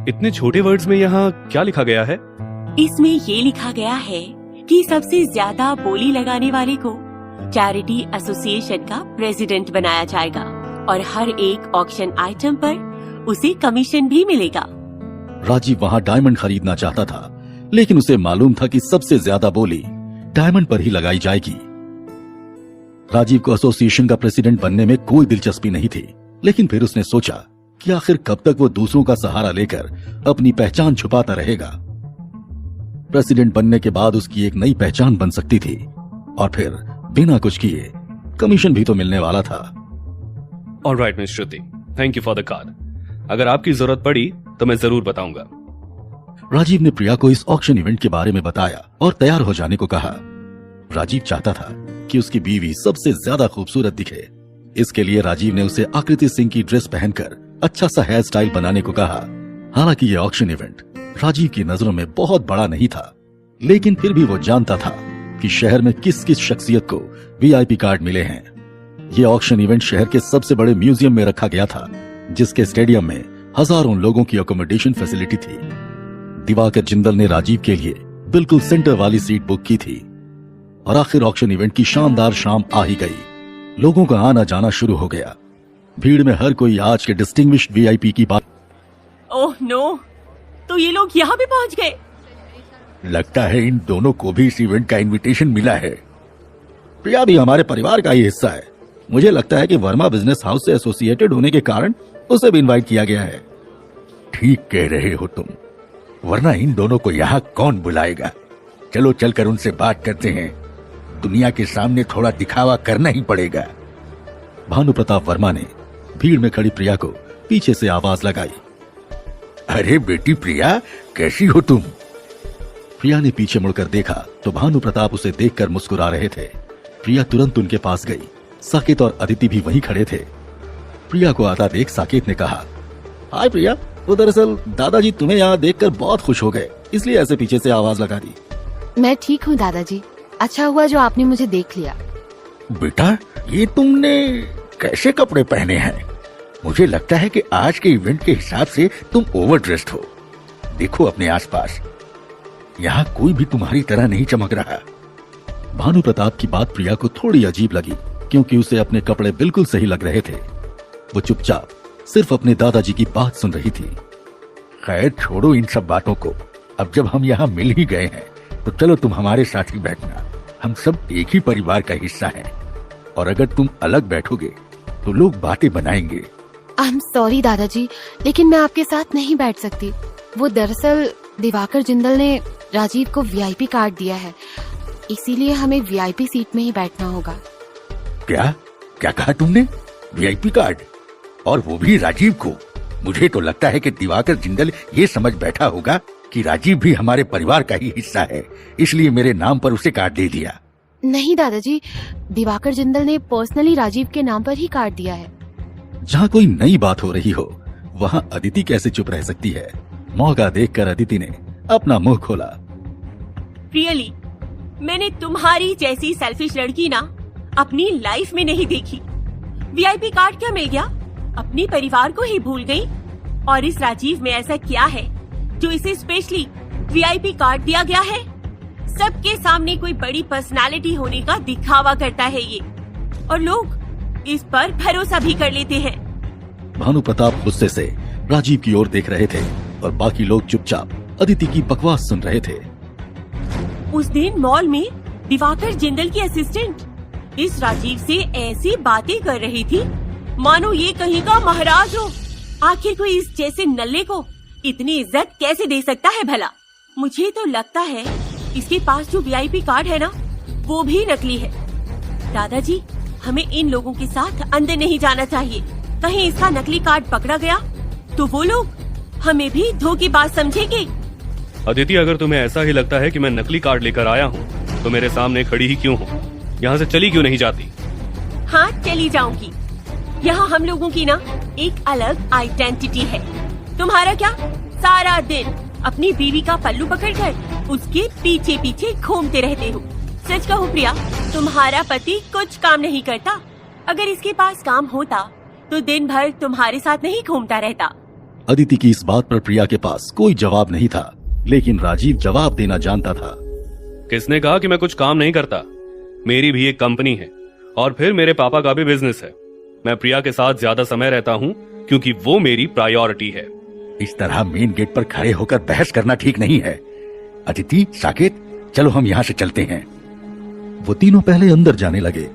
इतने छोटे वर्ड्स में यहाँ क्या लिखा गया है? इसमें ये लिखा गया है कि सबसे ज्यादा बोली लगाने वाले को चैरिटी एसोसिएशन का प्रेसिडेंट बनाया जाएगा और हर एक ऑक्शन आइटम पर उसे कमीशन भी मिलेगा। राजीव वहाँ डायमंड खरीदना चाहता था, लेकिन उसे मालूम था कि सबसे ज्यादा बोली डायमंड पर ही लगाई जाएगी। राजीव को एसोसिएशन का प्रेसिडेंट बनने में कोई दिलचस्पी नहीं थी, लेकिन फिर उसने सोचा कि आखिर कब तक वो दूसरों का सहारा लेकर अपनी पहचान छुपाता रहेगा। प्रेसिडेंट बनने के बाद उसकी एक नई पहचान बन सकती थी और फिर बिना कुछ किए कमीशन भी तो मिलने वाला था। Alright miss Shruti, thank you for the card. अगर आपकी जरूरत पड़ी तो मैं जरूर बताऊंगा। राजीव ने प्रिया को इस ऑक्शन इवेंट के बारे में बताया और तैयार हो जाने को कहा। राजीव चाहता था कि उसकी बीवी सबसे ज्यादा खूबसूरत दिखे। इसके लिए राजीव ने उसे आकृति सिंह की ड्रेस पहनकर अच्छा सा हेयर स्टाइल बनाने को कहा। हालांकि ये ऑक्शन इवेंट राजीव की नजरों में बहुत बड़ा नहीं था, लेकिन फिर भी वो जानता था कि शहर में किस किस शख्सियत को वीआईपी कार्ड मिले हैं। ये ऑक्शन इवेंट शहर के सबसे बड़े म्यूजियम में रखा गया था, जिसके स्टेडियम में हजारों लोगों की अकोमोडेशन फैसिलिटी थी। दिवाकर जिंदल ने राजीव के लिए बिल्कुल सेंटर वाली सीट बुक की थी और आखिर ऑक्शन इवेंट की शानदार शाम आ ही गई। लोगों का आना जाना शुरू हो गया। भीड़ में हर कोई आज के डिस्टिंग्विश्ड वीआईपी की बात। ओह नो, तो ये लोग यहाँ भी पहुँच गए। लगता है इन दोनों को भी इस इवेंट का इनविटेशन मिला है। प्रिया भी हमारे परिवार का ही हिस्सा है। मुझे लगता है कि वर्मा बिजनेस हाउस से एसोसिएटेड होने के कारण उसे भी इनवाइट किया गया है। ठीक कह रहे हो तुम, वरना इन दोनों को यहाँ कौन बुलाएगा। चलो चलकर उनसे बात करते हैं। दुनिया के सामने थोड़ा दिखावा करना ही पड़ेगा। भानु प्रताप वर्मा ने भीड़ में खड़ी प्रिया को पीछे से आवाज लगाई। अरे बेटी प्रिया, कैसी हो तुम? प्रिया ने पीछे मुड़कर देखा तो भानु प्रताप उसे देखकर मुस्कुरा रहे थे। प्रिया तुरंत उनके पास गई। साकेत और अदिति भी वहीं खड़े थे। प्रिया को आता देख साकेत ने कहा, हाय प्रिया, वो दरअसल दादाजी तुम्हें यहाँ देखकर बहुत खुश हो गए, इसलिए ऐसे पीछे से आवाज लगा दी। मैं ठीक हूँ दादाजी, अच्छा हुआ जो आपने मुझे देख लिया। बेटा, ये तुमने कैसे कपड़े पहने हैं? मुझे लगता है कि आज के इवेंट के हिसाब से तुम ओवर ड्रेस्ड हो। देखो अपने आसपास, यहाँ कोई भी तुम्हारी तरह नहीं चमक रहा। भानु प्रताप की बात प्रिया को थोड़ी अजीब लगी, क्योंकि उसे अपने कपड़े बिल्कुल सही लग रहे थे। वो चुपचाप सिर्फ अपने दादाजी की बात सुन रही थी। खैर छोड़ो इन सब बातों को, अब जब हम यहाँ मिल ही गए हैं तो चलो तुम हमारे साथ ही बैठना। हम सब एक ही परिवार का हिस्सा हैं, और अगर तुम अलग बैठोगे तो लोग बातें बनाएंगे। आई एम सॉरी दादाजी, लेकिन मैं आपके साथ नहीं बैठ सकती। वो दरअसल दिवाकर जिंदल ने राजीव को वीआईपी कार्ड दिया है, इसीलिए हमें वीआईपी सीट में ही बैठना होगा। क्या क्या कहा तुमने? VIP card? और वो भी राजीव को? मुझे तो लगता है कि दिवाकर जिंदल ये समझ बैठा होगा कि राजीव भी हमारे परिवार का ही हिस्सा है, इसलिए मेरे नाम पर उसे कार्ड दे दिया। नहीं दादाजी, दिवाकर जिंदल ने पर्सनली राजीव के नाम पर ही कार्ड दिया है। जहाँ कोई नई बात हो रही हो वहाँ अदिति कैसे चुप रह सकती है? मौका देखकर अदिति ने अपना मुंह खोला। रियली, मैंने तुम्हारी जैसी सेल्फिश लड़की ना अपनी लाइफ में नहीं देखी। वीआईपी कार्ड क्या मिल गया? अपने परिवार को ही भूल गई। और इस राजीव में ऐसा क्या है जो इसे स्पेशली वीआईपी कार्ड दिया गया है? सबके सामने कोई बड़ी पर्सनालिटी होने का दिखावा करता है ये, और लोग इस पर भरोसा भी कर लेते हैं। भानु प्रताप गुस्से से राजीव की ओर देख रहे थे और बाकी लोग चुपचाप अदिति की बकवास सुन रहे थे। उस दिन मॉल में दिवाकर जिंदल की असिस्टेंट इस राजीव से ऐसी बातें कर रही थी मानो ये कहीं का महाराज हो। आखिर कोई इस जैसे नल्ले को इतनी इज्जत कैसे दे सकता है भला? मुझे तो लगता है इसके पास जो वीआईपी कार्ड है ना, वो भी नकली है। दादाजी, हमें इन लोगों के साथ अंदर नहीं जाना चाहिए। कहीं इसका नकली कार्ड पकड़ा गया तो वो लोग हमें भी धोखेबाज समझेंगे। अदिति, अगर तुम्हें ऐसा ही लगता है कि मैं नकली कार्ड लेकर आया हूँ तो मेरे सामने खड़ी ही क्यों हो? यहाँ से चली क्यों नहीं जाती? हाँ, चली जाऊंगी। यहाँ हम लोगों की ना एक अलग आइडेंटिटी है। तुम्हारा क्या? सारा दिन अपनी बीवी का पल्लू पकड़कर उसके पीछे पीछे घूमते रहते हो। सच कहूँ प्रिया, तुम्हारा पति कुछ काम नहीं करता। अगर इसके पास काम होता तो दिन भर तुम्हारे साथ नहीं घूमता रहता। अदिति की इस बात पर प्रिया के पास कोई जवाब नहीं था, लेकिन राजीव जवाब देना जानता था। किसने कहा कि मैं कुछ काम नहीं करता? मेरी भी एक कंपनी है और फिर मेरे पापा का भी बिजनेस है। मैं प्रिया के साथ ज्यादा समय रहता हूँ क्योंकि वो मेरी प्रायोरिटी है। इस तरह मेन गेट पर खड़े होकर बहस करना ठीक नहीं है। अदिति, साकेत, चलो हम यहाँ से चलते हैं। वो तीनों पहले अंदर जाने लगे।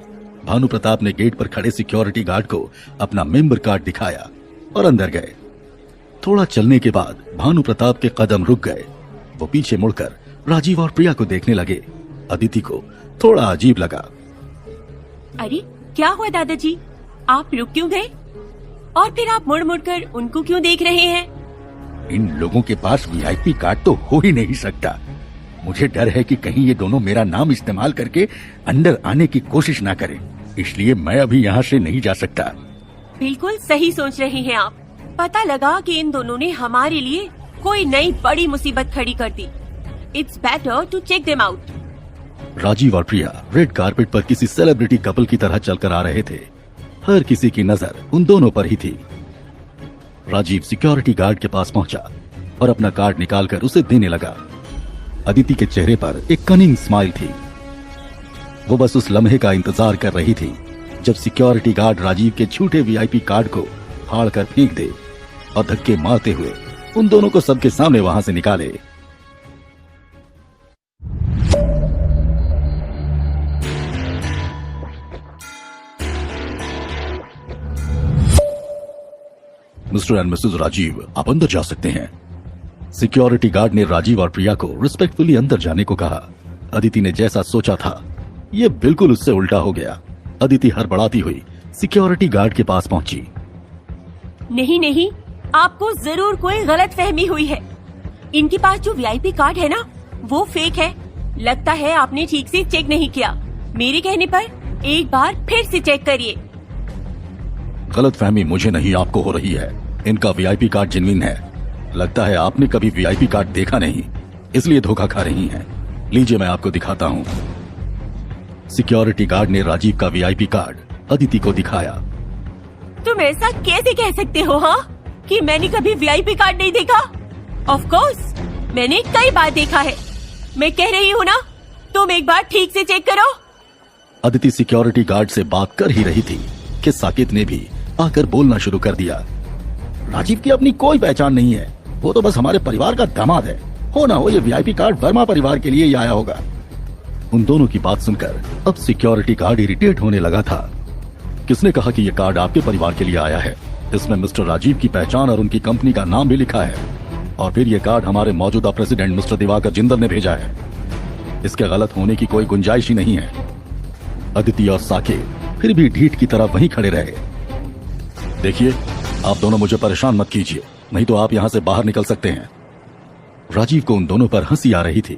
भानु प्रताप ने गेट पर खड़े सिक्योरिटी गार्ड को अपना मेंबर कार्ड दिखाया और अंदर गए। थोड़ा चलने के बाद भानु प्रताप के कदम रुक गए। वो पीछे मुड़कर राजीव और प्रिया को देखने लगे। अदिति को थोड़ा अजीब लगा। अरे क्या हुआ दादाजी, आप रुक क्यों गए? और फिर आप मुड़ मुड़कर उनको क्यों देख रहे हैं? इन लोगों के पास वीआईपी कार्ड तो हो ही नहीं सकता। मुझे डर है कि कहीं ये दोनों मेरा नाम इस्तेमाल करके अंदर आने की कोशिश ना करें, इसलिए मैं अभी यहाँ से नहीं जा सकता। बिल्कुल सही सोच रहे हैं आप। पता लगा कि इन दोनों ने हमारे लिए कोई नई बड़ी मुसीबत खड़ी कर दी। It's better to check them out. Rajeev और प्रिया रेड कारपेट पर किसी सेलिब्रिटी कपल की तरह चलकर आ रहे थे। हर किसी की नजर उन दोनों पर ही थी। राजीव सिक्योरिटी गार्ड के पास पहुंचा और अपना कार्ड निकालकर उसे देने लगा। अदिति के चेहरे पर एक कनिंग स्माइल थी। वो बस उस लम्हे का इंतजार कर रही थी जब सिक्योरिटी गार्ड राजीव के झूठे वीआईपी कार्ड को फाड़ कर फेंक दे और धक्के मारते हुए उन दोनों को सबके सामने वहां से निकाले। मिस्टर एंड मिसेस राजीव, आप अंदर जा सकते हैं। सिक्योरिटी गार्ड ने राजीव और प्रिया को रिस्पेक्टफुली अंदर जाने को कहा। अदिति ने जैसा सोचा था ये बिल्कुल उससे उल्टा हो गया। अदिति हड़बड़ाती हुई सिक्योरिटी गार्ड के पास पहुंची। नहीं नहीं, आपको जरूर कोई गलत फहमी हुई है। इनके पास जो वीआईपी कार्ड है ना, वो फेक है। लगता है आपने ठीक से चेक नहीं किया। मेरे कहने पर एक बार फिर से चेक करिए। गलतफहमी मुझे नहीं आपको हो रही है। इनका वीआईपी कार्ड जेन्युइन है। लगता है आपने कभी वीआईपी कार्ड देखा नहीं, इसलिए धोखा खा रही हैं। लीजिए मैं आपको दिखाता हूँ। सिक्योरिटी गार्ड ने राजीव का वीआईपी कार्ड अदिति को दिखाया। तुम ऐसा कैसे कह सकते हो हाँ कि मैंने कभी वीआईपी कार्ड नहीं देखा? ऑफ कोर्स मैंने कई बार देखा है। मैं कह रही हूँ ना, तुम एक बार ठीक से चेक करो। अदिति सिक्योरिटी गार्ड से बात कर ही रही थी कि साकेत ने भी आकर बोलना शुरू कर दिया। राजीव की अपनी कोई पहचान नहीं है। वो तो बस हमारे परिवार का दामाद है। हो ना हो ये वीआईपी कार्ड वर्मा परिवार के लिए ही आया होगा। उन दोनों की बात सुनकर अब सिक्योरिटी गार्ड इरिटेट होने लगा था। किसने कहा कि ये कार्ड आपके परिवार के लिए आया है? इसमें मिस्टर राजीव की पहचान और उनकी कंपनी का नाम भी लिखा है। और फिर ये कार्ड हमारे मौजूदा प्रेसिडेंट मिस्टर दिवाकर जिंदल ने भेजा है। इसके गलत होने की कोई गुंजाइश ही नहीं है। अदिति और साकेत फिर भी ढीठ की तरह वहीं खड़े रहे। देखिए, आप दोनों मुझे परेशान मत कीजिए, नहीं तो आप यहाँ से बाहर निकल सकते हैं। राजीव को उन दोनों पर हंसी आ रही थी।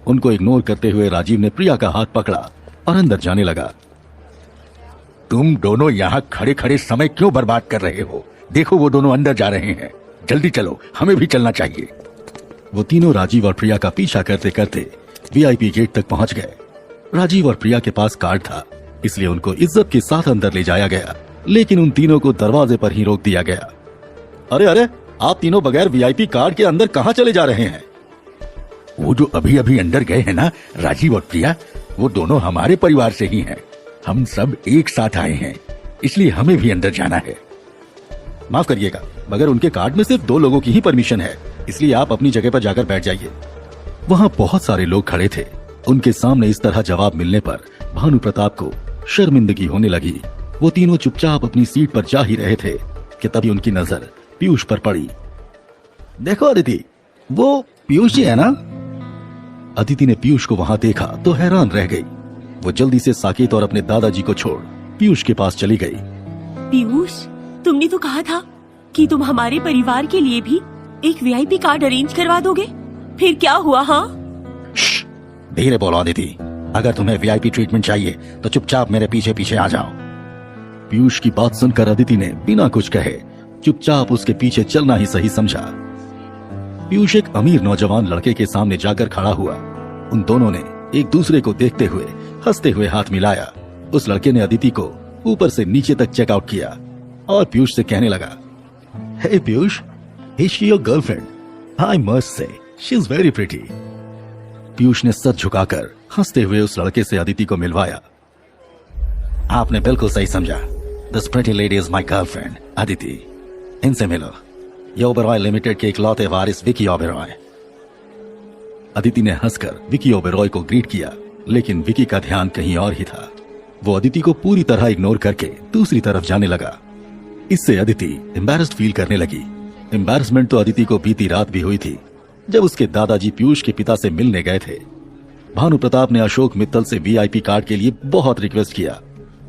उनको इग्नोर करते हुए राजीव ने प्रिया का हाथ पकड़ा और अंदर जाने लगा। तुम दोनों यहाँ खड़े खड़े समय क्यों बर्बाद कर रहे हो? देखो वो दोनों अंदर जा रहे हैं। जल्दी चलो, हमें भी चलना चाहिए। वो तीनों राजीव और प्रिया का पीछा करते करते वीआईपी गेट तक पहुंच गए। राजीव और प्रिया के पास कार्ड था, इसलिए उनको इज्जत के साथ अंदर ले जाया गया, लेकिन उन तीनों को दरवाजे पर ही रोक दिया गया। अरे अरे, आप तीनों बगैर वीआईपी कार्ड के अंदर कहाँ चले जा रहे हैं? वो जो अभी अभी अंदर गए हैं ना, राजीव और प्रिया, वो दोनों हमारे परिवार से ही हैं। हम सब एक साथ आए हैं, इसलिए हमें भी अंदर जाना है। माफ करिएगा, मगर उनके कार्ड में सिर्फ 2 लोगों की ही परमिशन है, इसलिए आप अपनी जगह पर जाकर बैठ जाइए। वहाँ बहुत सारे लोग खड़े थे। उनके सामने इस तरह जवाब मिलने पर भानु प्रताप को शर्मिंदगी होने लगी। वो तीनों चुपचाप अपनी सीट पर जा ही रहे थे कि तभी उनकी नजर पीयूष पर पड़ी। देखो अदिति, वो पीयूष जी है ना? अदिति ने पीयूष को वहां देखा तो हैरान रह गई। वो जल्दी से साकेत और अपने दादाजी को छोड़ पीयूष के पास चली गई। पीयूष, तुमने तो कहा था कि तुम हमारे परिवार के लिए भी एक वीआईपी कार्ड अरेंज करवा दोगे, फिर क्या हुआ? हाँ, धीरे बोलो अदिति। अगर तुम्हें वीआईपी ट्रीटमेंट चाहिए तो चुपचाप मेरे पीछे पीछे आ जाओ। पीयूष की बात सुनकर अदिति ने बिना कुछ कहे चुपचाप उसके पीछे चलना ही सही समझा। पीयूष एक अमीर नौजवान लड़के के सामने जाकर खड़ा हुआ। उन दोनों ने एक दूसरे को देखते हुए हंसते हुए हाथ मिलाया। उस लड़के ने अदिति को ऊपर से नीचे तक चेकआउट किया और पीयूष से कहने लगा, hey Piyush, is she your girlfriend? I must say she is very pretty. Piyush ने सर झुकाकर हंसते हुए उस लड़के से अदिति को मिलवाया। आपने बिल्कुल सही समझा। This pretty lady is my girlfriend Aditi. इनसे मिलो, ये ओबेरॉय लिमिटेड के इकलौते वारिस विकी ओबेरॉय। अदिति ने हंसकर विकी ओबेरॉय को ग्रीट किया, लेकिन विकी का ध्यान कहीं और ही था। वो अदिति को पूरी तरह इग्नोर करके दूसरी तरफ जाने लगा। इससे अदिति एम्बैरेस्ड फील करने लगी। एम्बैरेसमेंट तो अदिति को बीती रात भी हुई थी, जब उसके दादाजी पीयूष के पिता से मिलने गए थे। भानु प्रताप ने अशोक मित्तल से वीआईपी कार्ड के लिए बहुत रिक्वेस्ट किया,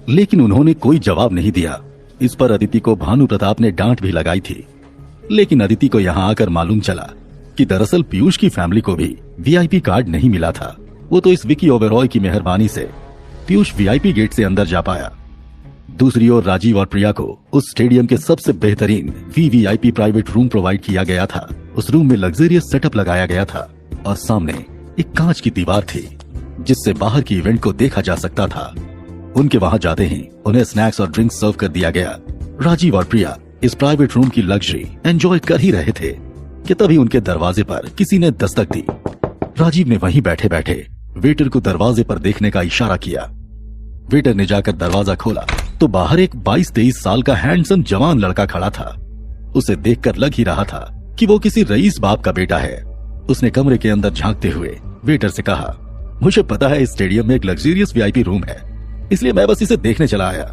लेकिन उन्होंने कोई जवाब नहीं दिया। इस पर अदिति को भानु प्रताप ने डांट भी लगाई थी। लेकिन अदिति को यहाँ आकर मालूम चला कि दरअसल पीयूष की फैमिली को भी वीआईपी कार्ड नहीं मिला था। वो तो इस विकी ओबेरॉय की मेहरबानी से पीयूष वीआईपी गेट से अंदर जा पाया। दूसरी ओर राजीव और प्रिया को उस स्टेडियम के सबसे बेहतरीन वीवीआईपी प्राइवेट रूम प्रोवाइड किया गया था। उस रूम में लग्जरियस सेटअप लगाया गया था और सामने एक कांच की दीवार थी जिससे बाहर की इवेंट को देखा जा सकता था। उनके वहां जाते ही उन्हें स्नैक्स और ड्रिंक्स सर्व कर दिया गया। राजीव और प्रिया इस प्राइवेट रूम की लग्जरी एंजॉय कर ही रहे थे कि तभी उनके दरवाजे पर किसी ने दस्तक दी। राजीव ने वहीं बैठे बैठे वेटर को दरवाजे पर देखने का इशारा किया। वेटर ने जाकर दरवाजा खोला तो बाहर एक 22-23 साल का हैंडसम जवान लड़का खड़ा था। उसे देखकर लग ही रहा था कि वो किसी रईस बाप का बेटा है। उसने कमरे के अंदर झांकते हुए वेटर से कहा, मुझे पता है इस स्टेडियम में एक लग्जरियस वीआईपी रूम है, इसलिए मैं बस इसे देखने चला आया।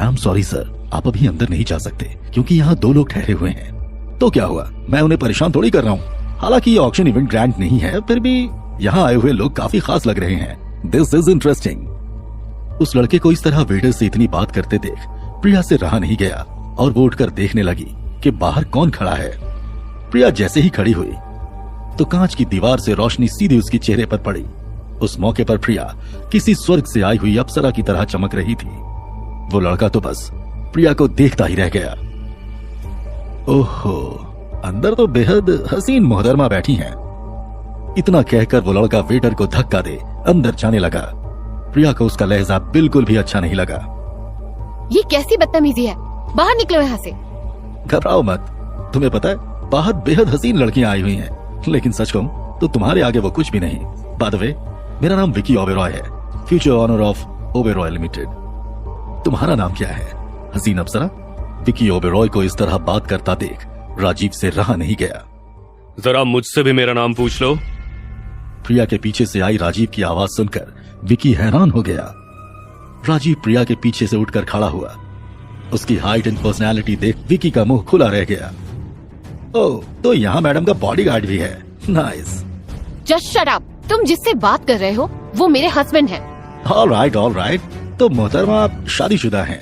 आई एम सॉरी सर, आप अभी अंदर नहीं जा सकते क्योंकि यहाँ 2 लोग ठहरे हुए हैं। तो क्या हुआ, मैं उन्हें परेशान थोड़ी कर रहा हूँ। हालांकि ये ऑक्शन इवेंट ग्रैंड नहीं है, फिर भी यहाँ आए हुए लोग काफी खास लग रहे हैं। This is interesting. उस लड़के को इस तरह वेटर से इतनी बात करते देख प्रिया से रहा नहीं गया और वो उठकर देखने लगी कि बाहर कौन खड़ा है। प्रिया जैसे ही खड़ी हुई तो कांच की दीवार से रोशनी सीधे उसके चेहरे पर पड़ी। उस मौके पर प्रिया किसी स्वर्ग से आई हुई अप्सरा की तरह चमक रही थी। वो लड़का तो बस प्रिया को देखता ही रह गया। ओहो, अंदर तो बेहद हसीन मोहतरमा बैठी हैं। इतना कहकर वो लड़का वेटर को धक्का दे अंदर जाने लगा। प्रिया को उसका लहजा बिल्कुल भी अच्छा नहीं लगा। ये कैसी बदतमीजी है, बाहर निकलो यहाँ से। घबराओ मत, तुम्हें पता है बाहर बेहद हसीन लड़कियां आई हुई हैं, लेकिन सच कहूं तो तुम्हारे आगे वो कुछ भी नहीं। बाय द वे, मेरा नाम विकी ओबेरॉय है, future owner of Oberoi limited. तुम्हारा नाम क्या है हसीन अप्सरा? विकी ओबेरॉय को इस तरह बात करता देख राजीव से रहा नहीं गया। जरा मुझसे भी मेरा नाम पूछ लो। प्रिया के पीछे से आई राजीव की आवाज सुनकर विकी हैरान हो गया। राजीव प्रिया के पीछे से उठकर खड़ा हुआ। उसकी हाइट एंड पर्सनैलिटी देख विकी का मुंह खुला रह गया। ओह, तो यहाँ मैडम का बॉडीगार्ड भी है। नाइस। Just shut up. तुम जिससे बात कर रहे हो वो मेरे हस्बैंड हैं। All right. तो मोहतरमा आप शादीशुदा हैं,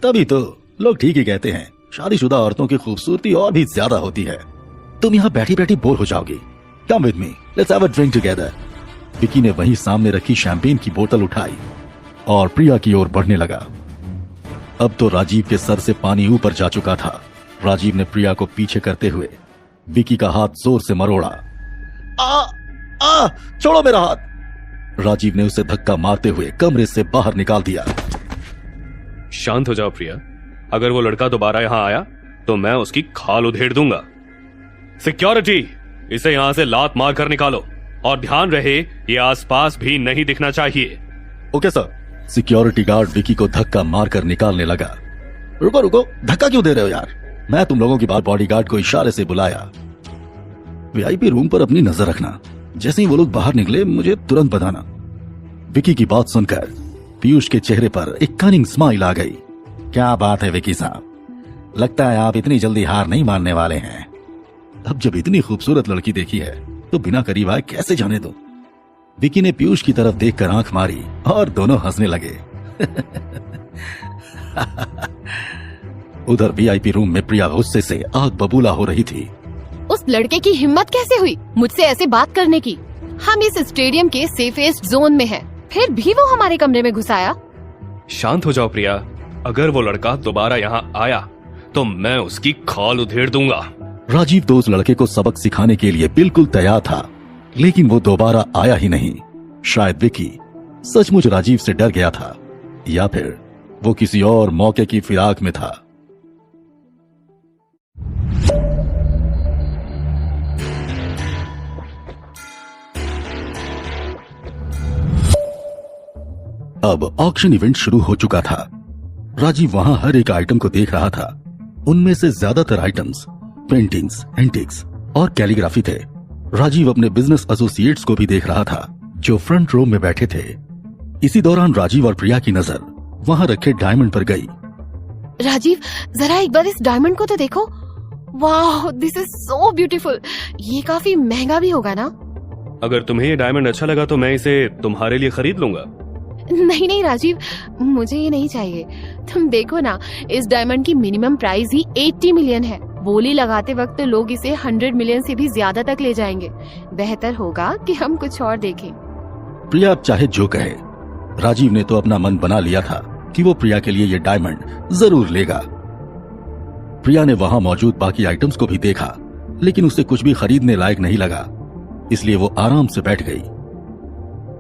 तभी तो लोग ठीक ही कहते हैं शादीशुदा औरतों की खूबसूरती और भी ज्यादा होती है। तुम यहाँ बैठी बैठी बोर हो जाओगी। Come with me, let's have a drink together. Vicky ने वहीं सामने रखी शैंपेन की बोतल उठाई और प्रिया की ओर बढ़ने लगा। अब तो राजीव के सर से पानी ऊपर जा चुका था। राजीव ने प्रिया को पीछे करते हुए विकी का हाथ जोर से मरोड़ा। छोड़ो मेरा हाथ। राजीव ने उसे धक्का मारते हुए कमरे से बाहर निकाल दिया। शांत हो जाओ प्रिया, अगर वो लड़का दोबारा यहाँ आया तो मैं उसकी खाल उधेड़ दूंगा। सिक्योरिटी, इसे यहाँ से लात मार कर निकालो और ध्यान रहे ये आसपास भी नहीं दिखना चाहिए। Okay sir. Security guard Vicky को धक्का मारकर निकालने लगा। रुको, धक्का क्यों दे रहे हो यार? मैं तुम लोगों की बात बॉडीगार्ड को इशारे से बुलाया। वीआईपी रूम पर अपनी नजर रखना, जैसे ही वो लोग बाहर निकले मुझे तुरंत बताना। विकी की बात सुनकर पीयूष के चेहरे पर एक कनिंग स्माइल आ गई। क्या बात है विकी साहब, लगता है आप इतनी जल्दी हार नहीं मानने वाले हैं। अब जब इतनी खूबसूरत लड़की देखी है तो बिना करीब आए कैसे जाने दो। विकी ने पीयूष की तरफ देखकर आंख मारी और दोनों हंसने लगे। उधर वीआईपी रूम में प्रिया गुस्से से आग बबूला हो रही थी। उस लड़के की हिम्मत कैसे हुई मुझसे ऐसे बात करने की? हम इस स्टेडियम के सेफेस्ट जोन में हैं, फिर भी वो हमारे कमरे में घुस आया। शांत हो जाओ प्रिया, अगर वो लड़का दोबारा यहाँ आया तो मैं उसकी खाल उधेड़ दूंगा। राजीव तो उस लड़के को सबक सिखाने के लिए बिल्कुल तैयार था, लेकिन वो दोबारा आया ही नहीं। शायद विकी सचमुच राजीव से डर गया था, या फिर वो किसी और मौके की फिराक में था। अब ऑक्शन इवेंट शुरू हो चुका था। राजीव वहां हर एक आइटम को देख रहा था। उनमें से ज्यादातर आइटम्स पेंटिंग्स, एंटिक्स और कैलीग्राफी थे। राजीव अपने बिजनेस एसोसिएट्स को भी देख रहा था जो फ्रंट रो में बैठे थे। इसी दौरान राजीव और प्रिया की नजर वहां रखे डायमंड पर गई। राजीव, जरा एक बार इस डायमंड को तो देखो। वाह, दिस इज सो ब्यूटीफुल। ये काफी महंगा भी होगा ना? अगर तुम्हें ये डायमंड अच्छा लगा तो मैं इसे तुम्हारे लिए खरीद लूंगा। नहीं राजीव, मुझे ये नहीं चाहिए। तुम देखो ना, इस डायमंड की मिनिमम प्राइस ही 80 मिलियन है। बोली लगाते वक्त तो लोग इसे 100 मिलियन से भी ज्यादा तक ले जाएंगे। बेहतर होगा कि हम कुछ और देखें। प्रिया अब चाहे जो कहे, राजीव ने तो अपना मन बना लिया था कि वो प्रिया के लिए ये डायमंड जरूर लेगा। प्रिया ने वहां मौजूद बाकी आइटम्स को भी देखा, लेकिन उसे कुछ भी खरीदने लायक नहीं लगा, इसलिए वो आराम से बैठ गई।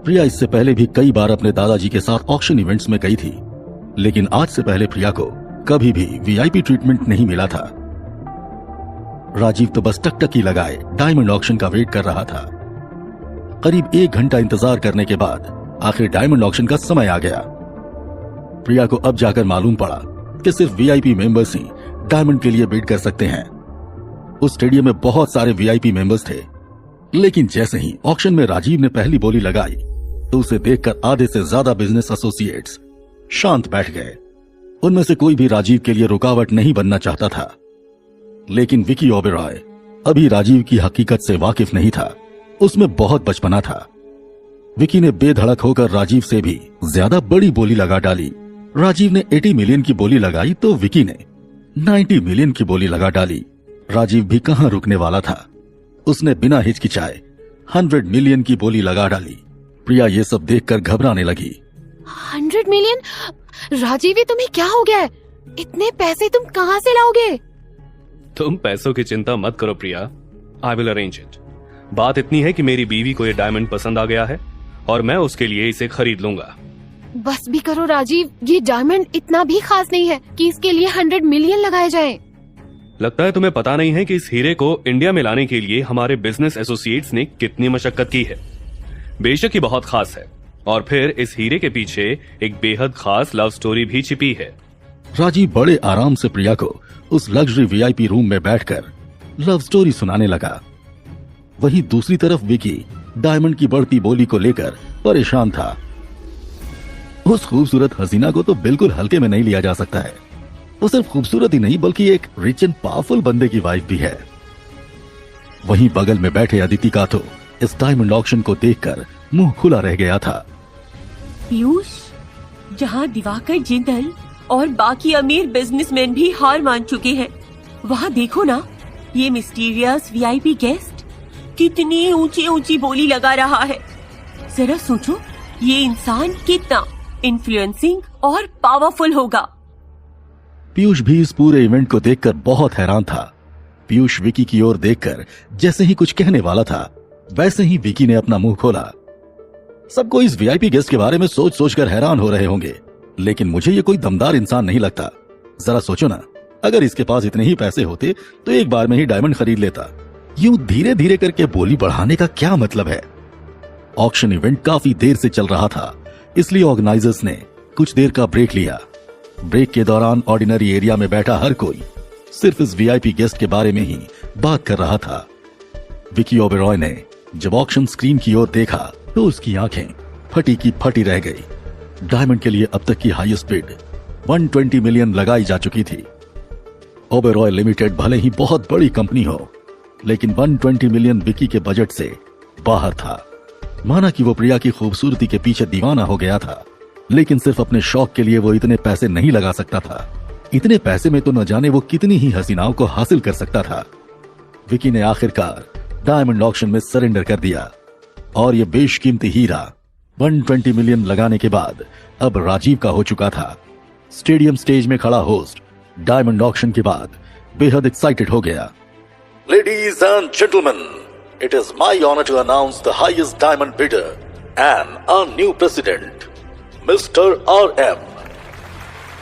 प्रिया इससे पहले भी कई बार अपने दादाजी के साथ ऑक्शन इवेंट्स में गई थी, लेकिन आज से पहले प्रिया को कभी भी वीआईपी ट्रीटमेंट नहीं मिला था। राजीव तो बस टकटकी लगाए डायमंड ऑक्शन का वेट कर रहा था। करीब 1 घंटा इंतजार करने के बाद आखिर डायमंड ऑक्शन का समय आ गया। प्रिया को अब जाकर मालूम पड़ा कि सिर्फ वीआईपी मेंबर्स ही डायमंड के लिए बिड कर सकते हैं। उस स्टेडियम में बहुत सारे वीआईपी मेंबर्स थे, लेकिन जैसे ही ऑक्शन में राजीव ने पहली बोली लगाई तो उसे देखकर आधे से ज्यादा बिजनेस एसोसिएट्स शांत बैठ गए। उनमें से कोई भी राजीव के लिए रुकावट नहीं बनना चाहता था, लेकिन विकी ओबेरॉय अभी राजीव की हकीकत से वाकिफ नहीं था। उसमें बहुत बचपना था। विकी ने बेधड़क होकर राजीव से भी ज्यादा बड़ी बोली लगा डाली। राजीव ने 80 मिलियन की बोली लगाई तो विकी ने 90 मिलियन की बोली लगा डाली। राजीव भी कहां रुकने वाला था। उसने बिना हिचकिचाए 100 मिलियन की बोली लगा डाली। प्रिया ये सब देखकर घबराने लगी। 100 मिलियन? राजीव, ये तुम्हें क्या हो गया है? इतने पैसे तुम कहाँ से लाओगे? तुम पैसों की चिंता मत करो प्रिया, आई विल अरेंज इट। बात इतनी है कि मेरी बीवी को ये डायमंड पसंद आ गया है और मैं उसके लिए इसे खरीद लूंगा। बस भी करो राजीव, ये डायमंड इतना भी खास नहीं है कि इसके लिए 100 मिलियन लगाए जाए। लगता है तुम्हें पता नहीं है कि इस हीरे को इंडिया में लाने के लिए हमारे बिजनेस एसोसिएट्स ने कितनी मशक्कत की है। बेशक ये बहुत खास है, और फिर इस हीरे के पीछे एक बेहद खास लव स्टोरी भी छिपी है। राजीव बड़े आराम से प्रिया को उस लग्जरी वीआईपी रूम में बैठकर लव स्टोरी सुनाने लगा। वहीं दूसरी तरफ विकी डायमंड की बढ़ती बोली को लेकर परेशान था। उस खूबसूरत हसीना को तो बिल्कुल हल्के में नहीं लिया जा सकता है। वो सिर्फ खूबसूरत ही नहीं बल्कि एक रिच एंड पावरफुल बंदे की वाइफ भी है। वहीं बगल में बैठे अदिति का तो इस डायमंड ऑक्शन को देखकर मुंह खुला रह गया था। पीयूष, जहाँ दिवाकर जिंदल और बाकी अमीर बिजनेसमैन भी हार मान चुके हैं, वहाँ देखो ना, ये मिस्टीरियस वीआईपी गेस्ट कितनी ऊंची ऊंची बोली लगा रहा है। जरा सोचो, ये इंसान कितना इन्फ्लुएंसिंग और पावरफुल होगा। पीयूष भी इस पूरे इवेंट को देखकर बहुत हैरान था। पीयूष विकी की ओर देखकर जैसे ही कुछ कहने वाला था, वैसे ही विकी ने अपना मुंह खोला। सबको इस वीआईपी गेस्ट के बारे में सोच सोचकर हैरान हो रहे होंगे, लेकिन मुझे ये कोई दमदार इंसान नहीं लगता। जरा सोचो ना, अगर इसके पास इतने ही पैसे होते तो एक बार में ही डायमंड खरीद लेता। यूं धीरे धीरे करके बोली बढ़ाने का क्या मतलब है? ऑक्शन इवेंट काफी देर से चल रहा था, इसलिए ऑर्गेनाइजर्स ने कुछ देर का ब्रेक लिया। ब्रेक के दौरान ऑर्डिनरी एरिया में बैठा हर कोई सिर्फ इस वीआईपी गेस्ट के बारे में ही बात कर रहा था। विकी ओबेरॉय ने जब ऑक्शन स्क्रीन की ओर देखा तो उसकी आंखें फटी की फटी रह गई। डायमंड के लिए अब तक की हाईएस्ट बिड 120 मिलियन लगाई जा चुकी थी। ओबेरॉय लिमिटेड भले ही बहुत बड़ी कंपनी हो, लेकिन 120 मिलियन विकी के बजट से बाहर था। माना कि वो प्रिया की खूबसूरती के पीछे दीवाना हो गया था, लेकिन सिर्फ अपने शौक के लिए वो इतने पैसे नहीं लगा सकता था। इतने पैसे में तो न जाने वो कितनी ही हसीनाओं को हासिल कर सकता था। विकी ने आखिरकार डायमंड ऑक्शन में सरेंडर कर दिया और ये बेशकीमती हीरा 120 मिलियन लगाने के बाद अब राजीव का हो चुका था। स्टेडियम स्टेज में खड़ा होस्ट डायमंड ऑक्शन के बाद बेहद एक्साइटेड हो गया। Ladies and gentlemen, it is my honor to announce the highest diamond bidder and our new president, Mr. RM.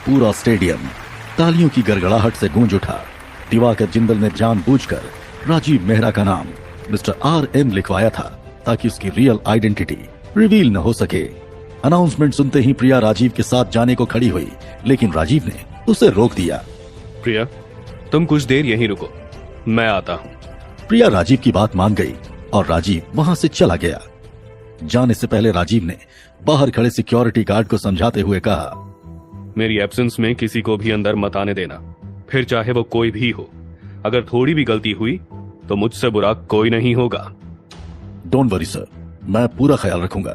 पूरा स्टेडियम तालियों की गड़गड़ाहट से गूंज उठा। दिवाकर जिंदल ने जानबूझकर राजीव मेहरा का नाम मिस्टर RM लिखवाया था ताकि उसकी रियल आइडेंटिटी रिवील न हो सके। अनाउंसमेंट सुनते ही प्रिया राजीव के साथ जाने को खड़ी हुई, लेकिन राजीव ने उसे रोक दिया। प्रिया, तुम कुछ देर यहीं रुको, मैं आता हूँ। प्रिया राजीव की बात मान गई और राजीव वहां से चला गया। जाने से पहले राजीव ने बाहर खड़े सिक्योरिटी गार्ड को समझाते हुए कहा, मेरी एब्सेंस में किसी को भी अंदर मत आने देना, फिर चाहे वो कोई भी हो। अगर थोड़ी भी गलती हुई तो मुझसे बुरा कोई नहीं होगा। डोंट वरी सर, मैं पूरा ख्याल रखूंगा।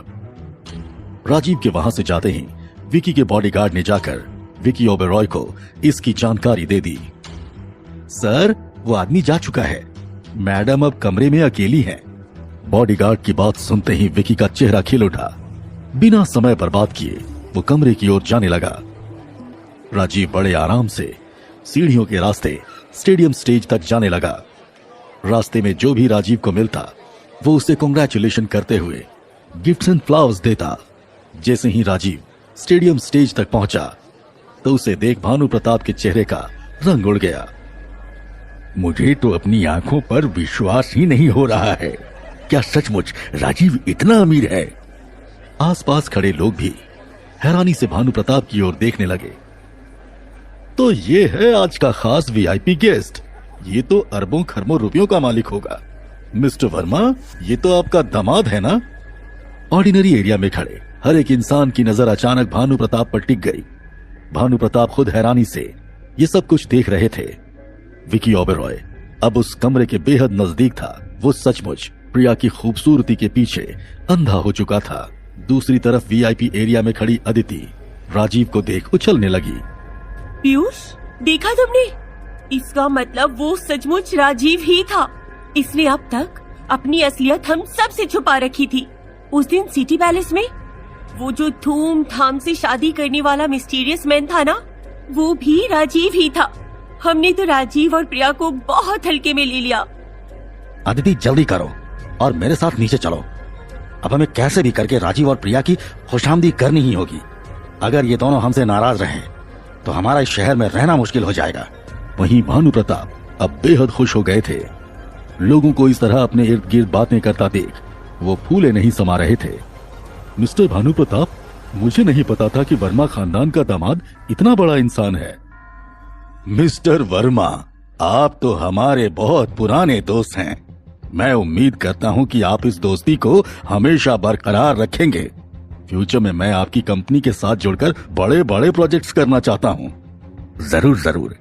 राजीव के वहां से जाते ही विकी के बॉडीगार्ड ने जाकर विकी ओबेरॉय को इसकी जानकारी दे दी। सर, वो आदमी जा चुका है, मैडम अब कमरे में अकेली हैं। बॉडीगार्ड की बात सुनते ही विकी का चेहरा खिल उठा। बिना समय बर्बाद किए वो कमरे की ओर जाने लगा। राजीव बड़े आराम से सीढ़ियों के रास्ते स्टेडियम स्टेज तक जाने लगा। रास्ते में जो भी राजीव को मिलता वो उसे कांग्रेचुलेशन करते हुए गिफ्ट्स एंड फ्लावर्स देता। जैसे ही राजीव स्टेडियम स्टेज तक पहुंचा तो उसे देख भानु प्रताप के चेहरे का रंग उड़ गया। मुझे तो अपनी आंखों पर विश्वास ही नहीं हो रहा है। क्या सचमुच राजीव इतना अमीर है? आसपास खड़े लोग भी हैरानी से भानु प्रताप की ओर देखने लगे। तो ये है आज का खास वीआईपी गेस्ट। ये तो अरबों खरबों रुपयों का मालिक होगा। मिस्टर वर्मा, ये तो आपका दामाद है ना? ऑर्डिनरी एरिया में खड़े हर एक इंसान की नजर अचानक भानु प्रताप पर टिक गई। भानु प्रताप खुद हैरानी से ये सब कुछ देख रहे थे। विकी ओबेरॉय अब उस कमरे के बेहद नजदीक था। वो सचमुच प्रिया की खूबसूरती के पीछे अंधा हो चुका था। दूसरी तरफ वीआईपी एरिया में खड़ी अदिति राजीव को देख उछलने लगी। पीयूष, देखा तुमने? इसका मतलब वो सचमुच राजीव ही था। इसने अब तक अपनी असलियत हम सब से छुपा रखी थी। उस दिन सिटी पैलेस में वो जो धूमधाम से शादी करने वाला मिस्टीरियस मैन था ना, वो भी राजीव ही था। हमने तो राजीव और प्रिया को बहुत हल्के में ले लिया। अदिति जल्दी करो और मेरे साथ नीचे चलो। अब हमें कैसे भी करके राजीव और प्रिया की खुशामदी करनी ही होगी। अगर ये दोनों हमसे नाराज रहे तो हमारा इस शहर में रहना मुश्किल हो जाएगा। वहीं भानु प्रताप अब बेहद खुश हो गए थे। लोगों को इस तरह अपने इर्द गिर्द बातें करता देख वो फूले नहीं समा रहे थे। मिस्टर भानु प्रताप, मुझे नहीं पता था कि वर्मा खानदान का दामाद इतना बड़ा इंसान है। मिस्टर वर्मा, आप तो हमारे बहुत पुराने दोस्त हैं। मैं उम्मीद करता हूं कि आप इस दोस्ती को हमेशा बरकरार रखेंगे। फ्यूचर में मैं आपकी कंपनी के साथ जुड़कर बड़े बड़े प्रोजेक्ट्स करना चाहता हूं। जरूर जरूर।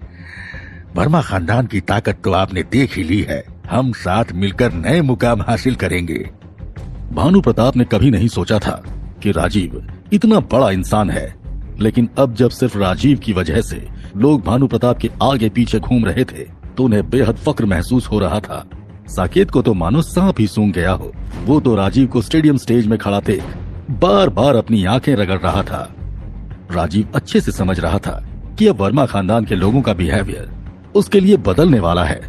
वर्मा खानदान की ताकत तो आपने देख ही ली है। हम साथ मिलकर नए मुकाम हासिल करेंगे। भानु प्रताप ने कभी नहीं सोचा था कि राजीव इतना बड़ा इंसान है, लेकिन अब जब सिर्फ राजीव की वजह से लोग भानु प्रताप के आगे पीछे घूम रहे थे तो उन्हें बेहद फक्र महसूस हो रहा था। साकेत को तो मानो सांप ही सूंघ गया हो। वो तो राजीव को स्टेडियम स्टेज में खड़ा थे बार बार अपनी आंखें रगड़ रहा था। राजीव अच्छे से समझ रहा था कि अब वर्मा खानदान के लोगों का बिहेवियर उसके लिए बदलने वाला है।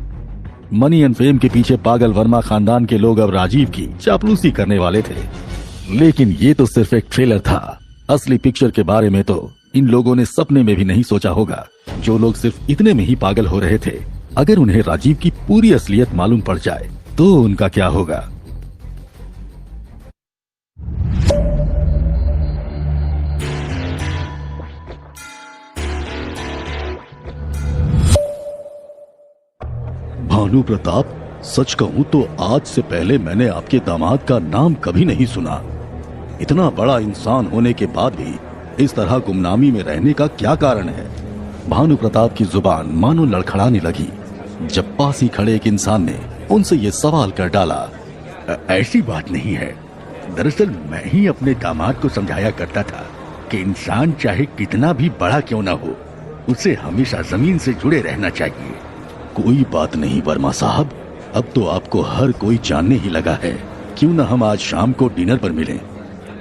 मनी एंड फेम के पीछे पागल वर्मा खानदान के लोग अब राजीव की चापलूसी करने वाले थे। लेकिन ये तो सिर्फ एक ट्रेलर था। असली पिक्चर के बारे में तो इन लोगों ने सपने में भी नहीं सोचा होगा। जो लोग सिर्फ इतने में ही पागल हो रहे थे, अगर उन्हें राजीव की पूरी असलियत मालूम पड़ जाए तो उनका क्या होगा। भानु प्रताप, सच कहूं तो आज से पहले मैंने आपके दामाद का नाम कभी नहीं सुना। इतना बड़ा इंसान होने के बाद भी इस तरह गुमनामी में रहने का क्या कारण है। भानु प्रताप की जुबान मानो लड़खड़ाने लगी जब पास ही खड़े एक इंसान ने उनसे ये सवाल कर डाला। ऐसी बात नहीं है। दरअसल मैं ही अपने दामाद को समझाया करता था कि इंसान चाहे कितना भी बड़ा क्यों ना हो, उसे हमेशा जमीन से जुड़े रहना चाहिए। कोई बात नहीं वर्मा साहब, अब तो आपको हर कोई जानने ही लगा है। क्यों ना हम आज शाम को डिनर पर मिलें।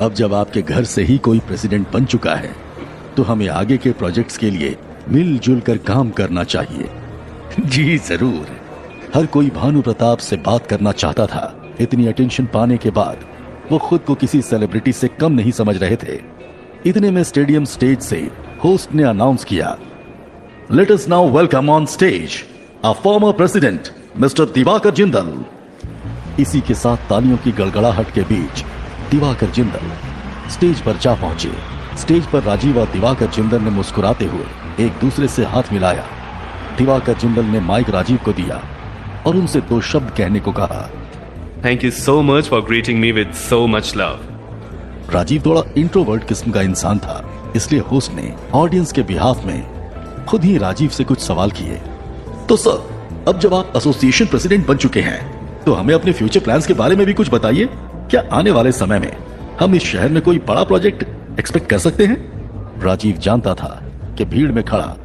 अब जब आपके घर से ही कोई प्रेसिडेंट बन चुका है तो हमें आगे के प्रोजेक्ट्स के लिए मिलजुल कर काम करना चाहिए। जी जरूर। हर कोई भानु प्रताप से बात करना चाहता था। इतनी अटेंशन पाने के बाद वो खुद को किसी सेलिब्रिटी से कम नहीं समझ रहे थे। इतने में स्टेडियम स्टेज से होस्ट ने अनाउंस किया, let us now welcome on stage a former president mister Diwakar Jindal. इसी के साथ तालियों की गड़गड़ाहट के बीच दिवाकर जिंदल स्टेज पर जा पहुंचे। स्टेज पर राजीव और दिवाकर जिंदल ने मुस्कुराते हुए एक दूसरे से हाथ मिलाया। दिवाकर जिंदल ने माइक राजीव को दिया और उनसे 2 शब्द कहने को कहा। Thank you so much for greeting me with so much love. Rajiv थोड़ा इंट्रोवर्ट किस्म का इंसान था, इसलिए होस्ट ने ऑडियंस के बिहाफ में खुद ही राजीव से कुछ सवाल किए। तो सर, अब जब आप एसोसिएशन प्रेसिडेंट बन चुके हैं तो हमें अपने फ्यूचर प्लान्स के बारे में भी कुछ बताइए। क्या आने वाले समय में हम इस शहर में कोई बड़ा प्रोजेक्ट एक्सपेक्ट कर सकते हैं? राजीव जानता था कि भीड़ में खड़ा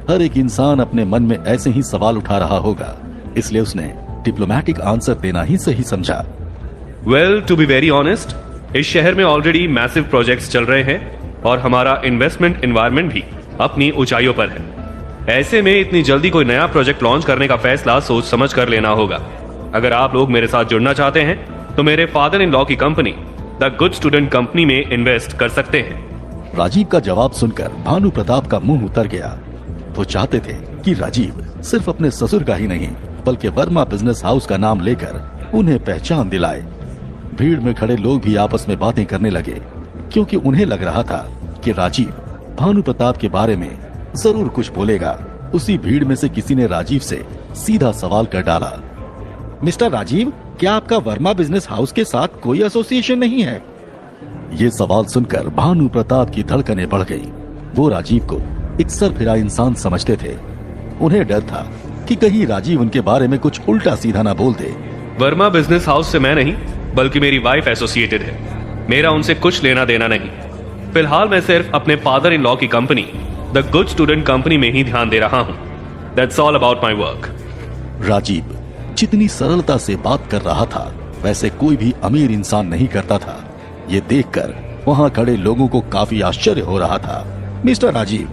हर एक इंसान अपने मन में ऐसे ही सवाल उठा रहा होगा, इसलिए उसने डिप्लोमेटिक आंसर देना ही सही समझा। Well, to be very honest, इस शहर में ऑलरेडी मैसिव प्रोजेक्ट्स चल रहे हैं और हमारा इन्वेस्टमेंट एनवायरनमेंट भी अपनी ऊंचाइयों पर है। ऐसे में इतनी जल्दी कोई नया प्रोजेक्ट लॉन्च करने का फैसला सोच समझ कर लेना होगा। अगर आप लोग मेरे साथ जुड़ना चाहते हैं तो मेरे फादर इन लॉ की company the good student company में इन्वेस्ट कर सकते हैं। राजीव का जवाब सुनकर भानु प्रताप का मुंह उतर गया। वो चाहते थे कि राजीव सिर्फ अपने ससुर का ही नहीं बल्कि वर्मा बिजनेस हाउस का नाम लेकर उन्हें पहचान दिलाए। भीड़ में खड़े लोग भी आपस में बातें करने लगे क्योंकि उन्हें लग रहा था कि राजीव भानु प्रताप के बारे में जरूर कुछ बोलेगा। उसी भीड़ में से किसी ने राजीव से सीधा सवाल कर डाला, मिस्टर राजीव, क्या आपका वर्मा बिजनेस हाउस के साथ कोई एसोसिएशन नहीं है? ये सवाल सुनकर भानु प्रताप की धड़कनें बढ़ गई। वो राजीव को एक सरफिरा इंसान समझते थे। उन्हें डर था कि कहीं राजीव उनके बारे में कुछ उल्टा सीधा ना बोल दे। वर्मा बिजनेस हाउस से मैं नहीं बल्कि मेरी वाइफ एसोसिएटेड है। मेरा उनसे कुछ लेना देना नहीं। फिलहाल मैं सिर्फ अपने फादर इन लॉ की company the good student company में ही ध्यान दे रहा हूँ। That's all about my work. Rajiv जितनी सरलता से बात कर रहा था वैसे कोई भी अमीर इंसान नहीं करता था। ये देखकर वहाँ खड़े लोगों को काफी आश्चर्य हो रहा था। Mister Rajiv,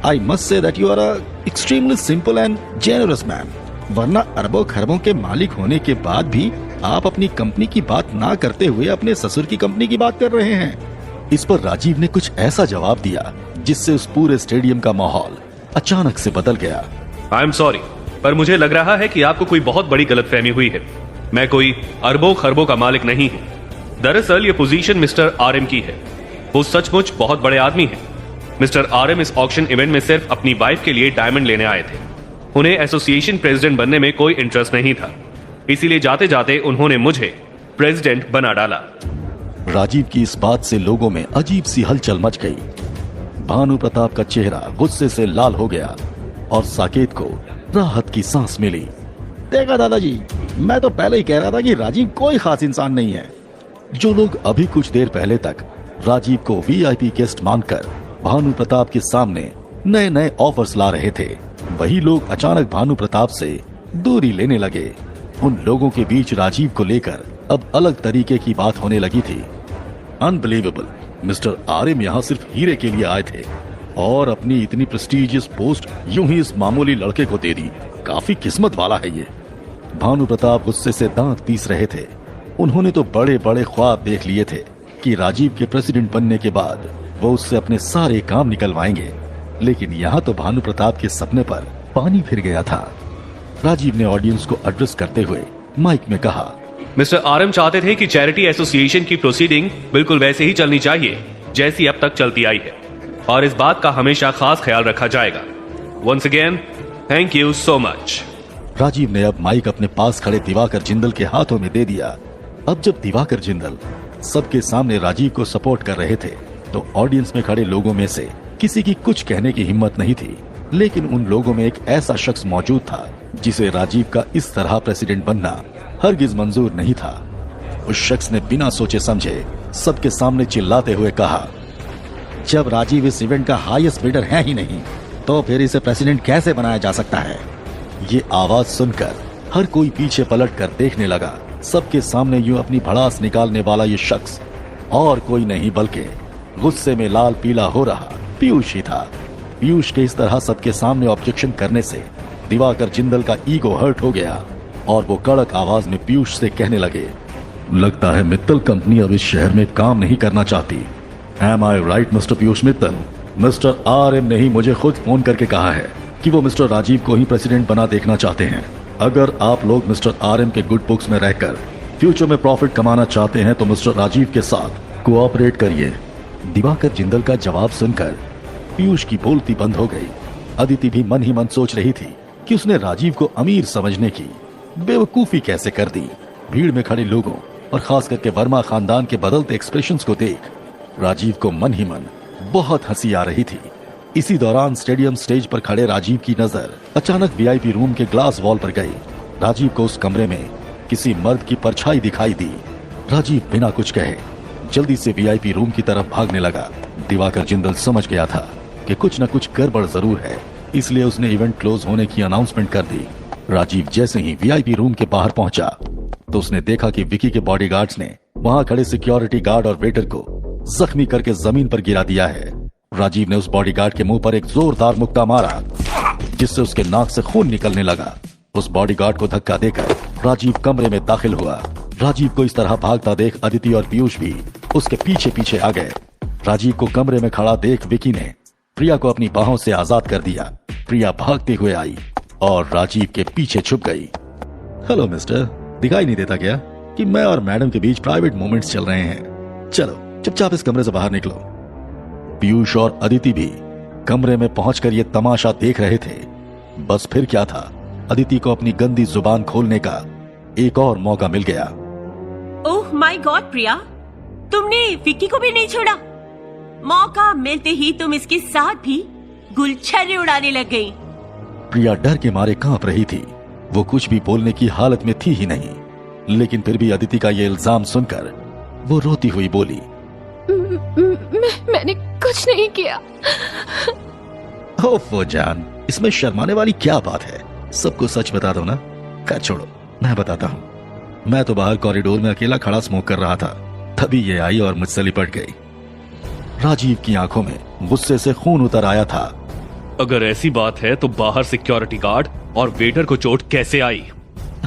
I must say that you are extremely simple and generous man. वरना अरबों खरबों के मालिक होने के बाद भी आप अपनी कंपनी की बात ना करते हुए अपने ससुर की कंपनी की बात कर रहे हैं। इस पर राजीव ने कुछ ऐसा जवाब दिया जिससे उस पूरे स्टेडियम का माहौल अचानक से बदल गया। आई एम सॉरी, पर मुझे लग रहा है कि आपको कोई बहुत बड़ी गलतफहमी हुई है। मैं कोई अरबों खरबों का मालिक नहीं हूँ। दरअसल ये पोजीशन मिस्टर आरएम की है। वो सचमुच बहुत बड़े आदमी हैं। मिस्टर आरएम इस ऑक्शन इवेंट में सिर्फ अपनी वाइफ के लिए डायमंड लेने आए थे। उन्हें एसोसिएशन प्रेसिडेंट बनने में कोई इंटरेस्ट नहीं था, इसीलिए जाते जाते उन्होंने मुझे प्रेसिडेंट बना डाला। राजीव की इस बात से लोगों में अजीब सी हलचल मच गई। भानु प्रताप का चेहरा गुस्से से लाल हो गया और साकेत को राहत की सांस मिली। देखा दादाजी, मैं तो पहले ही कह रहा था कि राजीव कोई खास इंसान नहीं है। जो लोग अभी कुछ देर पहले तक राजीव को वीआईपी गेस्ट मानकर भानु प्रताप के सामने नए नए ऑफर्स ला रहे थे, वही लोग अचानक भानु प्रताप से दूरी लेने लगे। उन लोगों के बीच राजीव को लेकर अब अलग तरीके की बात होने लगी थी। अनबिलीवेबल, मिस्टर आरएम यहाँ सिर्फ हीरे के लिए आए थे और अपनी इतनी प्रेस्टिजियस पोस्ट यूं ही इस मामूली लड़के को दे दी। काफी किस्मत वाला है ये। भानु प्रताप गुस्से से दांत पीस रहे थे। उन्होंने तो बड़े बड़े ख्वाब देख लिए थे कि राजीव के प्रेसिडेंट बनने के बाद वो उससे अपने सारे काम निकलवाएंगे, लेकिन यहाँ तो भानु प्रताप के सपने पर पानी फिर गया था। राजीव ने ऑडियंस को एड्रेस करते हुए माइक में कहा, मिस्टर आरएम चाहते थे कि चैरिटी एसोसिएशन की प्रोसीडिंग बिल्कुल वैसे ही चलनी चाहिए जैसी अब तक चलती आई है, और इस बात का हमेशा खास ख्याल रखा जाएगा। Once again thank you so much. Rajiv ने अब माइक अपने पास खड़े दिवाकर जिंदल के हाथों में दे दिया। अब जब दिवाकर जिंदल सबके सामने राजीव को सपोर्ट कर रहे थे तो ऑडियंस में खड़े लोगों में से किसी की कुछ कहने की हिम्मत नहीं थी, लेकिन उन लोगों में एक ऐसा शख्स मौजूद था जिसे राजीव का इस तरह प्रेसिडेंट बनना हरगिज मंजूर नहीं था। उस शख्स ने बिना सोचे समझे सबके सामने चिल्लाते हुए कहा, जब राजीव इस इवेंट का हाईएस्ट बिडर है ही नहीं तो फिर इसे प्रेसिडेंट कैसे बनाया जा सकता है। ये आवाज सुनकर हर कोई पीछे पलट कर देखने लगा। सबके सामने यूं अपनी भड़ास निकालने वाला ये शख्स और कोई नहीं बल्कि गुस्से में लाल पीला हो रहा पीयूष ही था। पीयूष के इस तरह सबके सामने ऑब्जेक्शन करने से दिवाकर जिंदल का ईगो हर्ट हो गया और वो कड़क आवाज में पीयूष से कहने लगे, लगता है मित्तल कंपनी अब इस शहर में काम नहीं करना चाहती। Am I right mister Piyush Mittal? Mister RM ने ही मुझे खुद फोन करके कहा है कि वो मिस्टर राजीव को ही प्रेसिडेंट बना देखना चाहते हैं। अगर आप लोग मिस्टर आरएम के गुड बुक्स में रहकर फ्यूचर में प्रॉफिट कमाना चाहते हैं तो मिस्टर राजीव के साथ कोऑपरेट करिए। दिवाकर जिंदल का जवाब सुनकर पीयूष की बोलती बंद हो गई। अदिति भी मन ही मन सोच रही थी कि उसने राजीव को अमीर समझने की बेवकूफी कैसे कर दी। भीड़ में खड़े लोगों और खास करके वर्मा खानदान के बदलते एक्सप्रेशंस को देख राजीव को मन ही मन बहुत हंसी आ रही थी। इसी दौरान स्टेडियम स्टेज पर खड़े राजीव की नजर अचानक वीआईपी रूम के ग्लास वॉल पर गई। राजीव को उस कमरे में किसी मर्द की परछाई दिखाई दी। राजीव बिना कुछ कहे जल्दी से वीआईपी रूम की तरफ भागने लगा। दिवाकर जिंदल समझ गया था कि कुछ न कुछ गड़बड़ जरूर है, इसलिए उसने इवेंट क्लोज होने की अनाउंसमेंट कर दी। राजीव जैसे ही वीआईपी रूम के बाहर पहुंचा तो उसने देखा कि विकी के बॉडीगार्ड्स ने वहां खड़े सिक्योरिटी गार्ड और वेटर को जख्मी करके जमीन पर गिरा दिया है। राजीव ने उस बॉडीगार्ड के मुंह पर एक जोरदार मुक्का मारा जिससे उसके नाक से खून निकलने लगा। उस बॉडीगार्ड को धक्का देकर राजीव कमरे में दाखिल हुआ। राजीव को इस तरह भागता देख अदिति और पीयूष भी उसके पीछे पीछे आ गए। राजीव को कमरे में खड़ा देख विकी ने प्रिया को अपनी बाहों से आजाद कर दिया। प्रिया भागते हुए आई और राजीव के पीछे छुप गई। हेलो मिस्टर, दिखाई नहीं देता क्या कि मैं और मैडम के बीच प्राइवेट मोमेंट्स चल रहे हैं? चलो चुपचाप इस कमरे से बाहर निकलो। पीयूष और अदिति भी कमरे में पहुंचकर ये तमाशा देख रहे थे। बस फिर क्या था, अदिति को अपनी गंदी जुबान खोलने का एक और मौका मिल गया। ओह माय गॉड प्रिया, तुमने विक्की को भी नहीं छोड़ा। मौका मिलते ही तुम इसके साथ भी गुलछर्रे उड़ाने लग गई। प्रिया डर के मारे कांप रही थी। वो कुछ भी बोलने की हालत में थी ही नहीं, लेकिन फिर भी अदिति का ये इल्जाम सुनकर वो रोती हुई बोली, मैंने कुछ नहीं किया। ओफो जान, इसमें शर्माने वाली क्या बात है? सबको सच बता दो ना। खैर छोड़ो, मैं बताता हूँ। मैं तो बाहर कॉरिडोर में अकेला खड़ा स्मोक कर रहा था, तभी ये आई और मुझसे लिपट गई। राजीव की आंखों में गुस्से से खून उतर आया था। अगर ऐसी बात है तो बाहर सिक्योरिटी गार्ड और वेटर को चोट कैसे आई?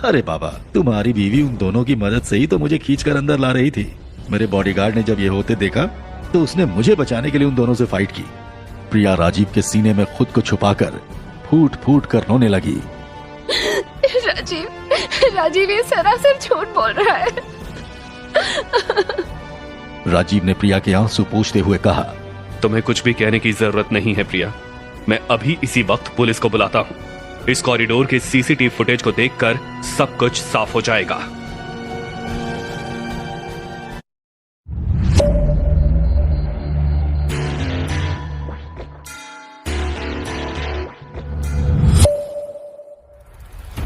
अरे बाबा, तुम्हारी बीवी उन दोनों की मदद से ही तो मुझे खींचकर अंदर ला रही थी। मेरे बॉडीगार्ड ने जब ये होते देखा तो उसने मुझे बचाने के लिए उन दोनों से फाइट की। प्रिया राजीव के सीने में खुद को छुपाकर फूट फूट कर रोने लगी। राजीव ये सरासर झूठ बोल रहा है। राजीव ने प्रिया के आंसू पोंछते हुए कहा, तुम्हें कुछ भी कहने की जरूरत नहीं है प्रिया। मैं अभी इसी वक्त पुलिस को बुलाता हूँ। इस कॉरिडोर के सीसीटीवी फुटेज को देखकर सब कुछ साफ हो जाएगा।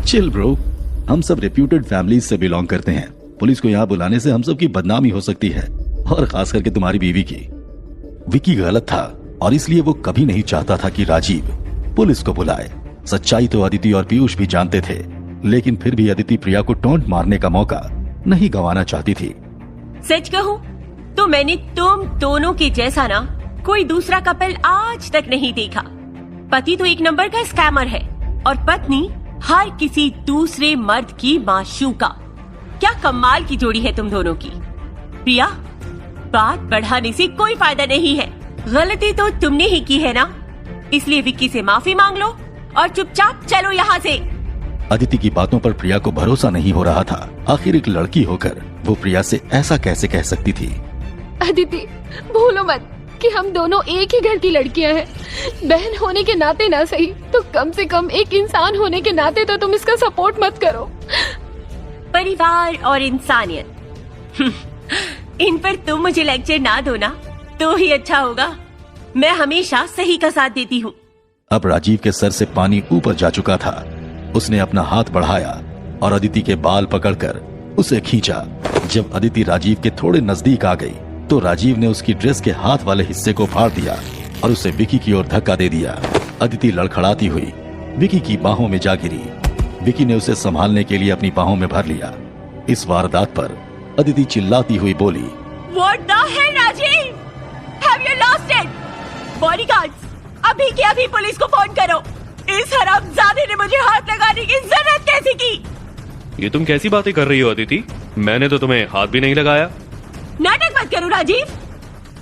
चिल ब्रो, हम सब रेप्यूटेड फैमिलीज से बिलोंग करते हैं। पुलिस को यहाँ बुलाने से हम सब की बदनामी हो सकती है, और खास करके तुम्हारी बीवी की। विकी गलत था और इसलिए वो कभी नहीं चाहता था कि राजीव पुलिस को बुलाए। सच्चाई तो अदिति और पीयूष भी जानते थे, लेकिन फिर भी अदिति प्रिया को टोंट मारने का मौका नहीं गंवाना चाहती थी। सच कहूँ तो मैंने तुम दोनों के जैसा ना कोई दूसरा कपल आज तक नहीं देखा। पति तो एक नंबर का स्कैमर है और पत्नी हर किसी दूसरे मर्द की माशूका। क्या कमाल की जोड़ी है तुम दोनों की। प्रिया, बात बढ़ाने से कोई फायदा नहीं है। गलती तो तुमने ही की है ना, इसलिए विक्की से माफी मांग लो और चुपचाप चलो यहाँ से। अदिति की बातों पर प्रिया को भरोसा नहीं हो रहा था। आखिर एक लड़की होकर वो प्रिया से ऐसा कैसे कह सकती थी। अदिति, भूलो मत कि हम दोनों एक ही घर की लड़कियां हैं। बहन होने के नाते ना सही तो कम से कम एक इंसान होने के नाते तो तुम इसका सपोर्ट मत करो। परिवार और इंसानियत, इन पर तुम मुझे लेक्चर ना दो ना तो ही अच्छा होगा। मैं हमेशा सही का साथ देती हूँ। अब राजीव के सर से पानी ऊपर जा चुका था। उसने अपना हाथ बढ़ाया और अदिति के बाल पकड़कर उसे खींचा। जब अदिति राजीव के थोड़े नजदीक आ गई तो राजीव ने उसकी ड्रेस के हाथ वाले हिस्से को फाड़ दिया और उसे विकी की ओर धक्का दे दिया। अदिति लड़खड़ाती हुई विकी की बाहों में जा गिरी। विकी ने उसे संभालने के लिए अपनी बाहों में भर लिया। इस वारदात पर अदिति चिल्लाती हुई बोली, What the hell, Rajiv? Have you lost it? Bodyguards, अभी के अभी पुलिस को फोन करो। इस हरामजादे ने मुझे हाथ लगाने की जरूरत कैसे की? ये तुम कैसी बातें कर रही हो अदिति? मैंने तो तुम्हें हाथ भी नहीं लगाया। नाटक मत करो राजीव।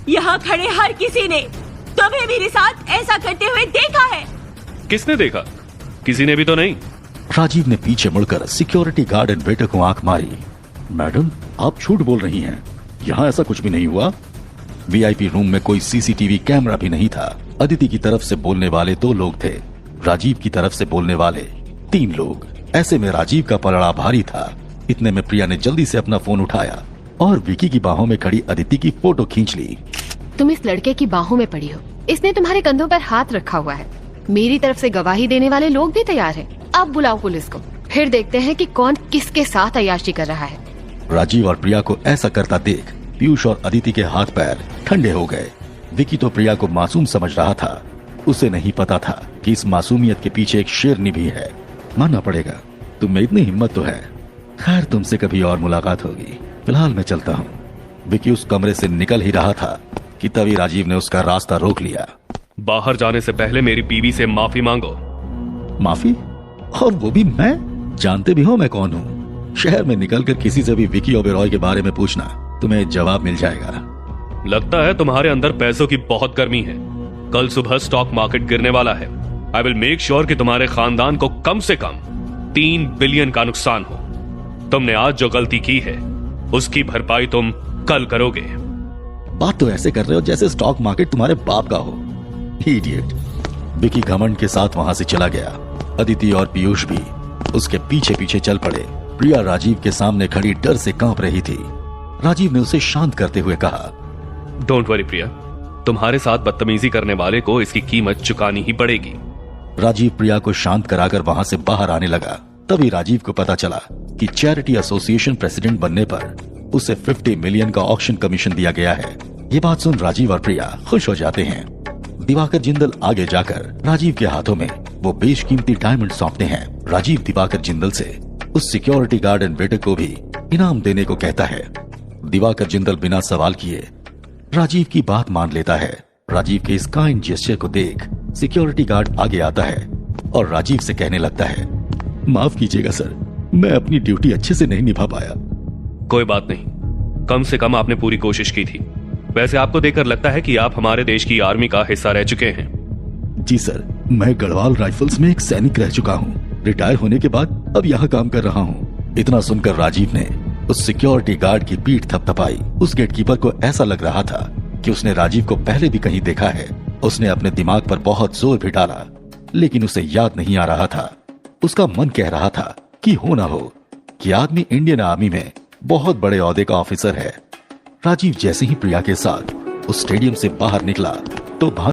यहाँ खड़े हर किसी ने तुम्हें मेरे साथ ऐसा करते हुए देखा है। किसने देखा? किसी ने भी तो नहीं। राजीव ने पीछे मुड़कर सिक्योरिटी गार्ड एंड वेटर को आंख मारी। मैडम, आप झूठ बोल रही हैं। यहाँ ऐसा कुछ भी नहीं हुआ। वीआईपी रूम में कोई सीसीटीवी कैमरा भी नहीं था। अदिति की तरफ से बोलने वाले 2 लोग थे, राजीव की तरफ से बोलने वाले 3 लोग। ऐसे में राजीव का पलड़ा भारी था। इतने में प्रिया ने जल्दी से अपना फोन उठाया और विकी की बाहों में खड़ी अदिति की फोटो खींच ली। तुम इस लड़के की बाहों में पड़ी हो। इसने तुम्हारे कंधों पर हाथ रखा हुआ है। मेरी तरफ से गवाही देने वाले लोग भी तैयार हैं। अब बुलाओ पुलिस को, फिर देखते हैं कि कौन किसके साथ अय्याशी कर रहा है। राजीव और प्रिया को ऐसा करता देख पीयूष और अदिति के हाथ पैर ठंडे हो गए। विकी तो प्रिया को मासूम समझ रहा था। उसे नहीं पता था कि इस मासूमियत के पीछे एक शेरनी भी है। मानना पड़ेगा, तुम में इतनी हिम्मत तो है। खैर, तुमसे कभी और मुलाकात होगी। फिलहाल मैं चलता हूँ। विकी उस कमरे से निकल ही रहा था कि तभी राजीव ने उसका रास्ता रोक लिया। बाहर जाने से पहले मेरी बीवी से माफी मांगो। माफी? और वो भी मैं? जानते भी हो मैं कौन हूँ। शहर में निकलकर किसी से भी विकी ओबेरॉय के बारे में पूछना, तुम्हें जवाब मिल जाएगा। लगता है तुम्हारे अंदर पैसों की बहुत गर्मी है। कल सुबह स्टॉक मार्केट गिरने वाला है। आई विल मेक श्योर कि तुम्हारे खानदान को कम से कम 3 बिलियन का नुकसान हो। तुमने आज जो गलती की है उसकी भरपाई तुम कल करोगे। बात तो ऐसे कर रहे हो जैसे स्टॉक मार्केट तुम्हारे बाप का हो। इडियट। विकी घमंड के साथ वहां से चला गया। अदिति और पीयूष भी उसके पीछे पीछे चल पड़े। प्रिया राजीव के सामने खड़ी डर से कांप रही थी। राजीव ने उसे शांत करते हुए कहा, डोंट वरी प्रिया, तुम्हारे साथ बदतमीजी करने वाले को इसकी कीमत चुकानी ही पड़ेगी। राजीव प्रिया को शांत कराकर वहां से बाहर आने लगा। तभी राजीव को पता चला कि चैरिटी एसोसिएशन प्रेसिडेंट बनने पर उसे 50 मिलियन का ऑक्शन कमीशन दिया गया है। ये बात सुन राजीव और प्रिया खुश हो जाते हैं। दिवाकर जिंदल आगे जाकर राजीव के हाथों में वो बेशकीमती डायमंड सौंपते हैं। राजीव दिवाकर जिंदल से उस सिक्योरिटी गार्ड एंड वेटर को भी इनाम देने को कहता है। दिवाकर जिंदल बिना सवाल किए राजीव की बात मान लेता है। राजीव के इस काइंड जेस्चर को देख सिक्योरिटी गार्ड आगे आता है और राजीव से कहने लगता है, माफ कीजिएगा सर, मैं अपनी ड्यूटी अच्छे से नहीं निभा पाया। कोई बात नहीं, कम से कम आपने पूरी कोशिश की थी। वैसे आपको देखकर लगता है कि आप हमारे देश की आर्मी का हिस्सा रह चुके हैं। जी सर, मैं गढ़वाल राइफल्स में एक सैनिक रह चुका हूँ। रिटायर होने के बाद अब यहाँ काम कर रहा हूँ। इतना सुनकर राजीव ने उस सिक्योरिटी गार्ड की पीठ थपथपाई। उस गेटकीपर को ऐसा लग रहा था कि उसने राजीव को पहले भी कहीं देखा है। उसने अपने दिमाग पर बहुत जोर भी डाला, लेकिन उसे याद नहीं आ रहा था। उसका मन कह रहा था कि हो ना हो कि आदमी इंडियन आर्मी में बहुत बड़े ओहदे का ऑफिसर है। राजीव जैसे ही प्रिया के साथ उस स्टेडियम से बाहर निकला तो भाग